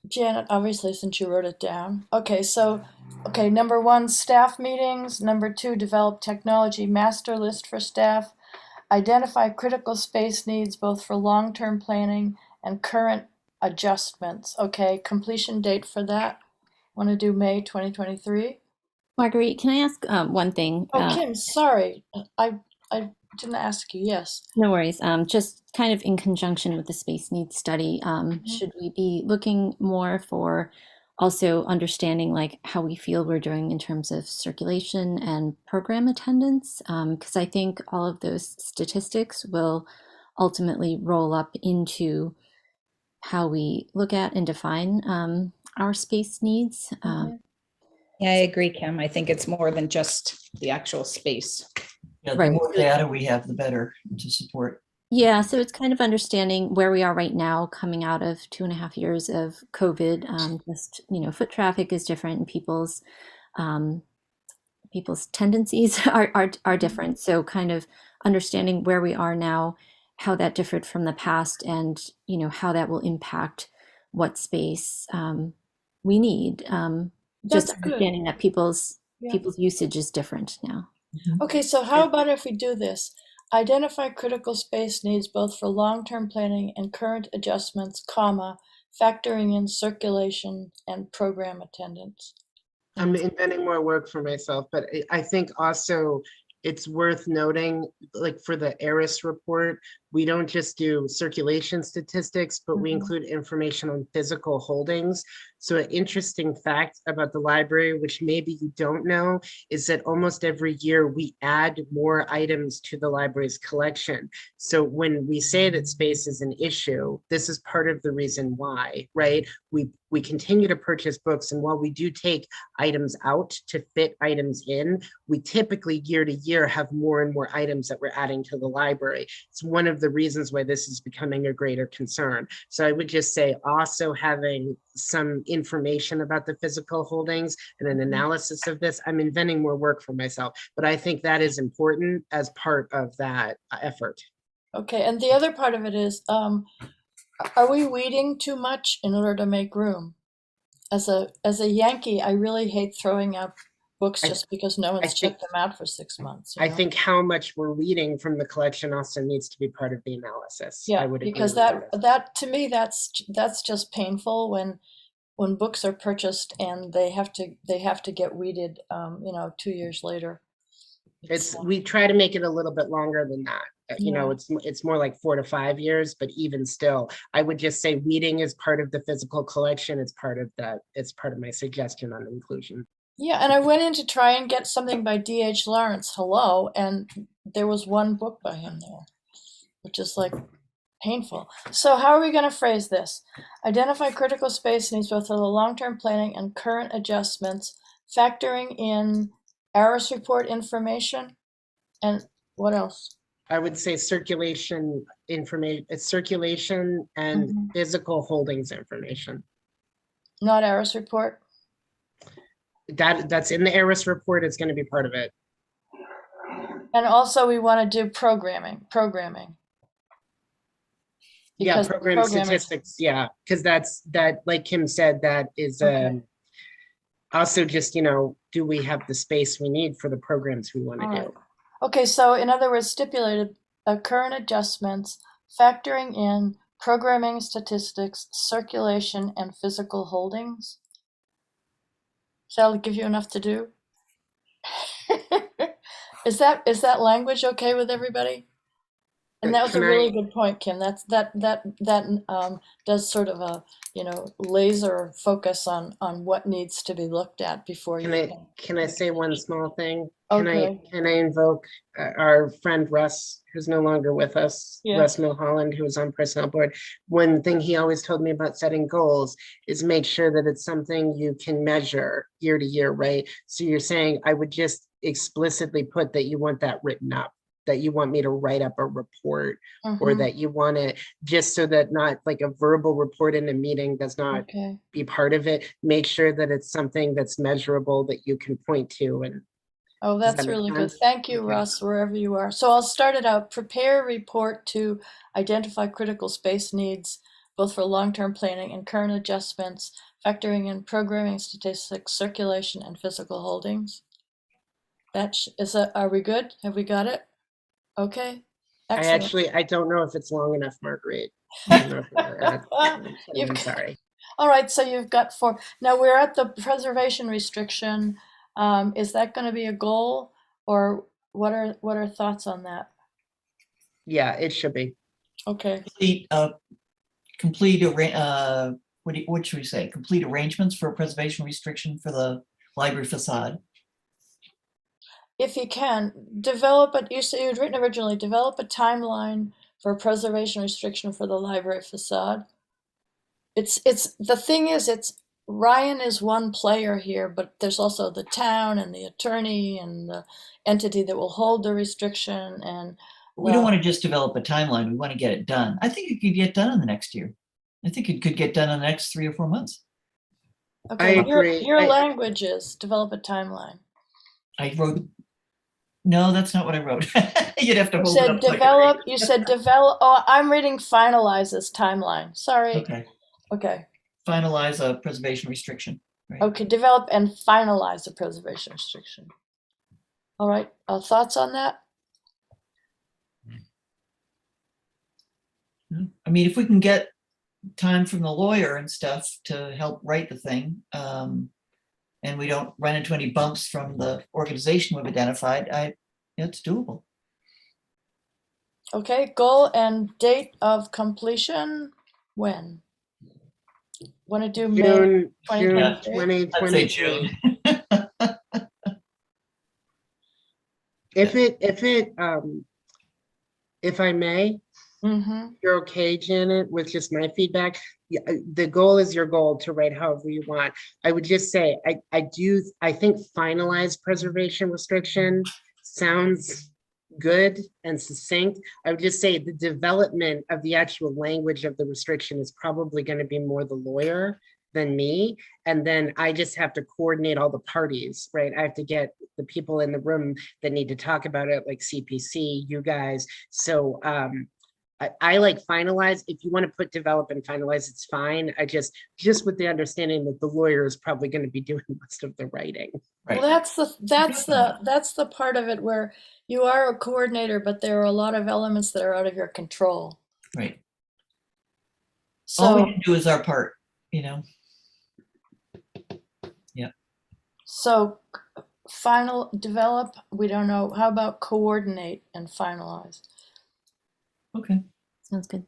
Janet, obviously, since you wrote it down. Okay, so, okay, number 1, staff meetings. Number 2, develop technology master list for staff. Identify critical space needs both for long-term planning and current adjustments. Okay, completion date for that. Want to do May 2023? Marguerite, can I ask one thing? Oh, Kim, sorry. I didn't ask you. Yes. No worries. Just kind of in conjunction with the space needs study, should we be looking more for also understanding like how we feel we're doing in terms of circulation and program attendance? Because I think all of those statistics will ultimately roll up into how we look at and define our space needs. Yeah, I agree, Kim. I think it's more than just the actual space. Yeah, the Right. more data we have, the better to support. Yeah, so it's kind of understanding where we are right now, coming out of 2.5 years of COVID. Just foot traffic is different, and people's tendencies are different. So kind of understanding where we are now, how that differed from the past, and how that will impact what space we need. Just That's good. understanding that people's Yeah. usage is different now. Okay, so how about if we do this? Identify critical space needs both for long-term planning and current adjustments, comma, factoring in circulation and program attendance. I'm inventing more work for myself, but I think also it's worth noting, like for the ERIS report, we don't just do circulation statistics, but we include information on physical holdings. So an interesting fact about the library, which maybe you don't know, is that almost every year we add more items to the library's collection. So when we say that space is an issue, this is part of the reason why, right? We continue to purchase books, and while we do take items out to fit items in, we typically year to year have more and more items that we're adding to the library. It's one of the reasons why this is becoming a greater concern. So I would just say also having some information about the physical holdings and an analysis of this. I'm inventing more work for myself, but I think that is important as part of that effort. Okay, and the other part of it is, are we weeding too much in order to make room? As a Yankee, I really hate throwing out books just because no one's checked them out for 6 months. I think how much we're reading from the collection also needs to be part of the analysis. Yeah, I would agree because with that to me that's just painful when books are purchased and they have to get weeded 2 years later. We try to make it a little bit longer than that. Yeah. It's more like 4 to 5 years, but even still, I would just say reading is part of the physical collection. It's part of that. It's part of my suggestion on inclusion. Yeah, and I went in to try and get something by D.H. Lawrence, hello, and there was one book by him there, which is like painful. So how are we going to phrase this? Identify critical space needs both for the long-term planning and current adjustments, factoring in ARIS report information, and what else? I would say circulation information, circulation and physical holdings information. Not ARIS report? That's in the ERIS report. It's going to be part of it. And also we want to do programming. Yeah, program statistics. Yeah, because that, like Kim said, that is also just, do we have the space we need for the programs we want to do? Okay, so in other words, stipulated current adjustments, factoring in programming statistics, circulation, and physical holdings. Shall I give you enough to do? Is that language okay with everybody? And that was a really good point, Kim. That does sort of a laser focus on what needs to be looked at before you. Can I say one small thing? Okay. Can I invoke our friend Russ, who's no longer with us, Yeah. Russ Milholland, who was on personnel board. One thing he always told me about setting goals is make sure that it's something you can measure year to year, right? So you're saying I would just explicitly put that you want that written up, that you want me to write up a report, or Mhm. that you want to, just so that not like a verbal report in a meeting does not Okay. be part of it. Make sure that it's something that's measurable that you can point to. And Oh, does that that's make really good. sense? Thank you, Okay. Russ, wherever you are. So I'll start it out. Prepare a report to identify critical space needs, both for long-term planning and current adjustments, factoring in programming, statistics, circulation, and physical holdings. Are we good? Have we got it? Okay. Excellent. I don't know if it's long enough, Marguerite. I don't know if You've I'm got- sorry. All right, so you've got 4. Now we're at the preservation restriction. Is that going to be a goal, or what are thoughts on that? Yeah, it should be. Okay. What should we say? Complete arrangements for a preservation restriction for the library facade. If you can, develop it. You said you'd written originally, develop a timeline for a preservation restriction for the library facade. It's the thing is, Ryan is one player here, but there's also the town and the attorney and the entity that will hold the restriction. And We don't want to just develop a timeline. We want to get it done. I think it could get done in the next year. I think it could get done in the next 3 or 4 months. okay, I agree. your language is develop a timeline. I wrote, no, that's not what I wrote. You'd have to You hold it said up. so I could develop. read it. You said develop. Oh, I'm reading finalize as timeline. Sorry. Okay, Okay. finalize a preservation restriction. Right. Okay, develop and finalize the preservation restriction. All right, thoughts on that? I mean, if we can get time from the lawyer and stuff to help write the thing, and we don't run into any bumps from the organization we've identified, it's doable. Okay, goal and date of completion, when? Want to do May June 2023? I'd say 2023. June. If I may, Mm-hmm. you're okay, Janet, with just my feedback. Yeah, the goal is your goal to write however you want. I would just say, I think finalized preservation restriction sounds good and succinct. I would just say the development of the actual language of the restriction is probably going to be more the lawyer than me. And then I just have to coordinate all the parties, right? I have to get the people in the room that need to talk about it, like CPC, you guys. So I like finalize. If you want to put develop and finalize, it's fine. I just with the understanding that the lawyer is probably going to be doing most of the writing. Right. Well, that's the part of it where you are a coordinator, but there are a lot of elements that are out of your control. Right. All we So, can do is our part, you know. so develop, we don't know. How about coordinate and finalize? Okay. Sounds good.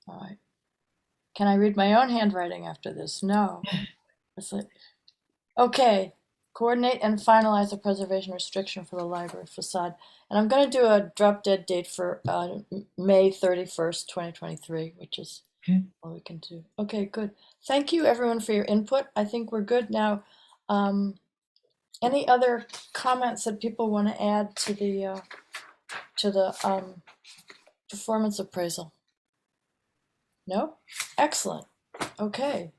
All right. Can I read my own handwriting after this? No. Okay. Coordinate and finalize a preservation restriction for the library facade. And I'm going to do a drop dead date for May 31st, 2023, which is all we can do. Okay, good. Thank you everyone for your input. I think we're good now. Any other comments that people want to add to the performance appraisal? No? Excellent. Okay.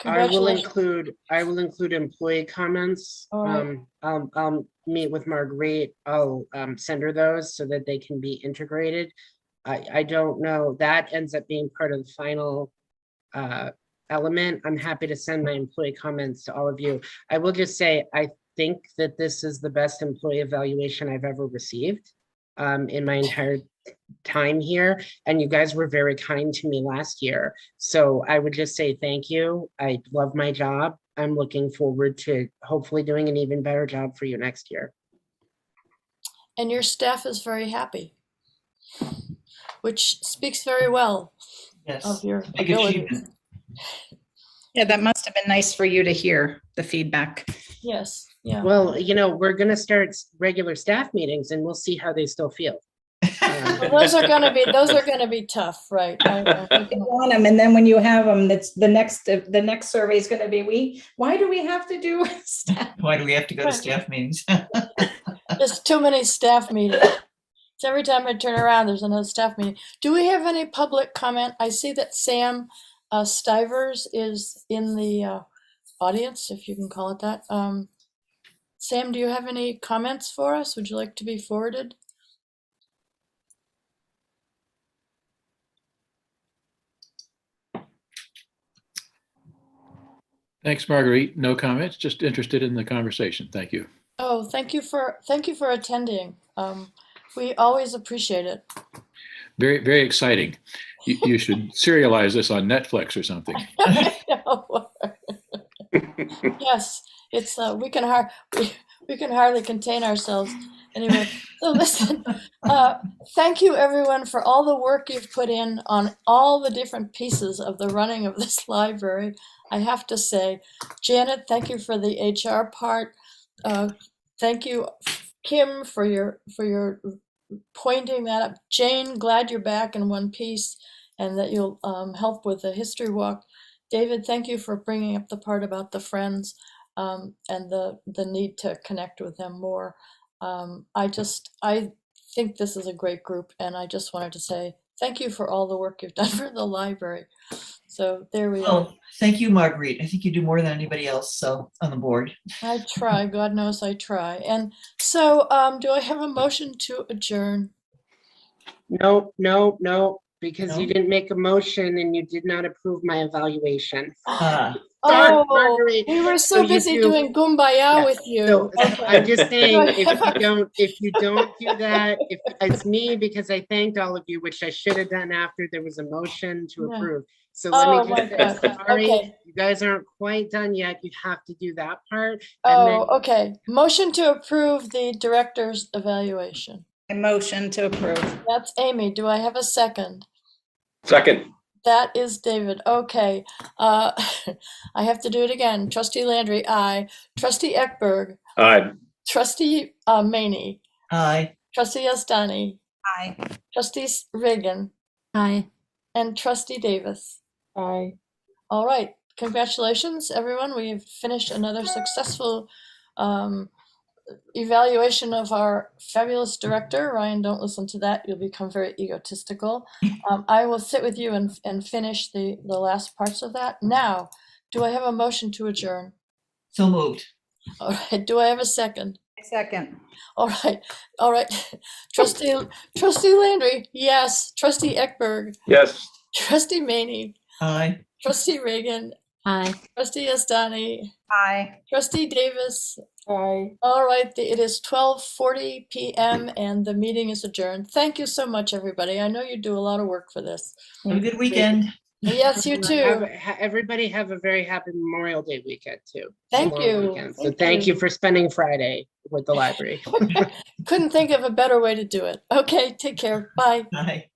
I will Congratulations. include employee comments. All right. I'll meet with Marguerite. I'll send her those so that they can be integrated. I don't know, that ends up being part of the final element. I'm happy to send my employee comments to all of you. I will just say, I think that this is the best employee evaluation I've ever received in my entire time here, and you guys were very kind to me last year. So I would just say thank you. I love my job. I'm looking forward to hopefully doing an even better job for you next year. And your staff is very happy, which speaks very well Yes. of your Big abilities. achievement. Yeah, that must have been nice for you to hear the feedback. Yes, yeah. Well, you know, we're going to start regular staff meetings and we'll see how they still feel. Well, those are going to be tough, right? You want them, and then when you have them, that's the next survey is going to be, why do we have to do staff? Why do we have to go to Right. staff meetings? There's too many staff meetings. So every time I turn around, there's another staff meeting. Do we have any public comment? I see that Sam Stivers is in the audience, if you can call it that. Sam, do you have any comments for us? Would you like to be forwarded? Thanks, Marguerite. No comments, just interested in the conversation. Thank you. Oh, thank you for attending. We always appreciate it. Very, very exciting. You should serialize this on Netflix or something. Yes, it's we can hardly contain ourselves anyway. So listen, thank you everyone for all the work you've put in on all the different pieces of the running of this library. I have to say, Janet, thank you for the HR part. Thank you, Kim, for your pointing that up. Jane, glad you're back in one piece and that you'll help with the history walk. David, thank you for bringing up the part about the friends and the need to connect with them more. I think this is a great group, and I just wanted to say thank you for all the work you've done for the library. So there we are. Oh, thank you, Marguerite. I think you do more than anybody else on the board. I try, God knows I try. And so do I have a motion to adjourn? No, because you didn't make a motion and you did not approve my evaluation. Sorry, Oh, Marguerite. we were so So you busy do- doing kumbaya Yeah. with you. So Okay. I'm just saying, if you don't do that, if it's me, because I thanked all of you, which I should have done after there was a motion to Yeah. approve. So let Oh me my just say, God. sorry, Okay. you guys aren't quite done yet. You have to do that part. Oh, okay. Motion to approve the director's evaluation. A motion to approve. That's Amy. Do I have a second? Second, That is David. Okay. I have to do it again. Trustee Landry, aye. Trustee Eckberg, aye. Trustee Maney, Aye. Trustee Astani, Aye. Trustee Reagan, Hi. and Trustee Davis. Aye. All right. Congratulations, everyone. We've finished another successful evaluation of our fabulous director. Ryan, don't listen to that. You'll become very egotistical. I will sit with you and finish the last parts of that. Now, do I have a motion to adjourn? So moved. All right. Do I have a second? Second. All right. All right. Trustee Landry, yes. Trustee Eckberg, Yes. Trustee Maney, Aye. Trustee Reagan, Hi. Trustee Astani, Aye. Trustee Davis. Aye. All right, it is 12:40 p.m. and the meeting is adjourned. Thank you so much, everybody. I know you do a lot of work for this. Have a good weekend. Yes, you too. Everybody have a very happy Memorial Day weekend too. Thank Long you. weekend. So thank you for spending Friday with the library. Couldn't think of a better way to do it. Okay, take care. Bye. Aye.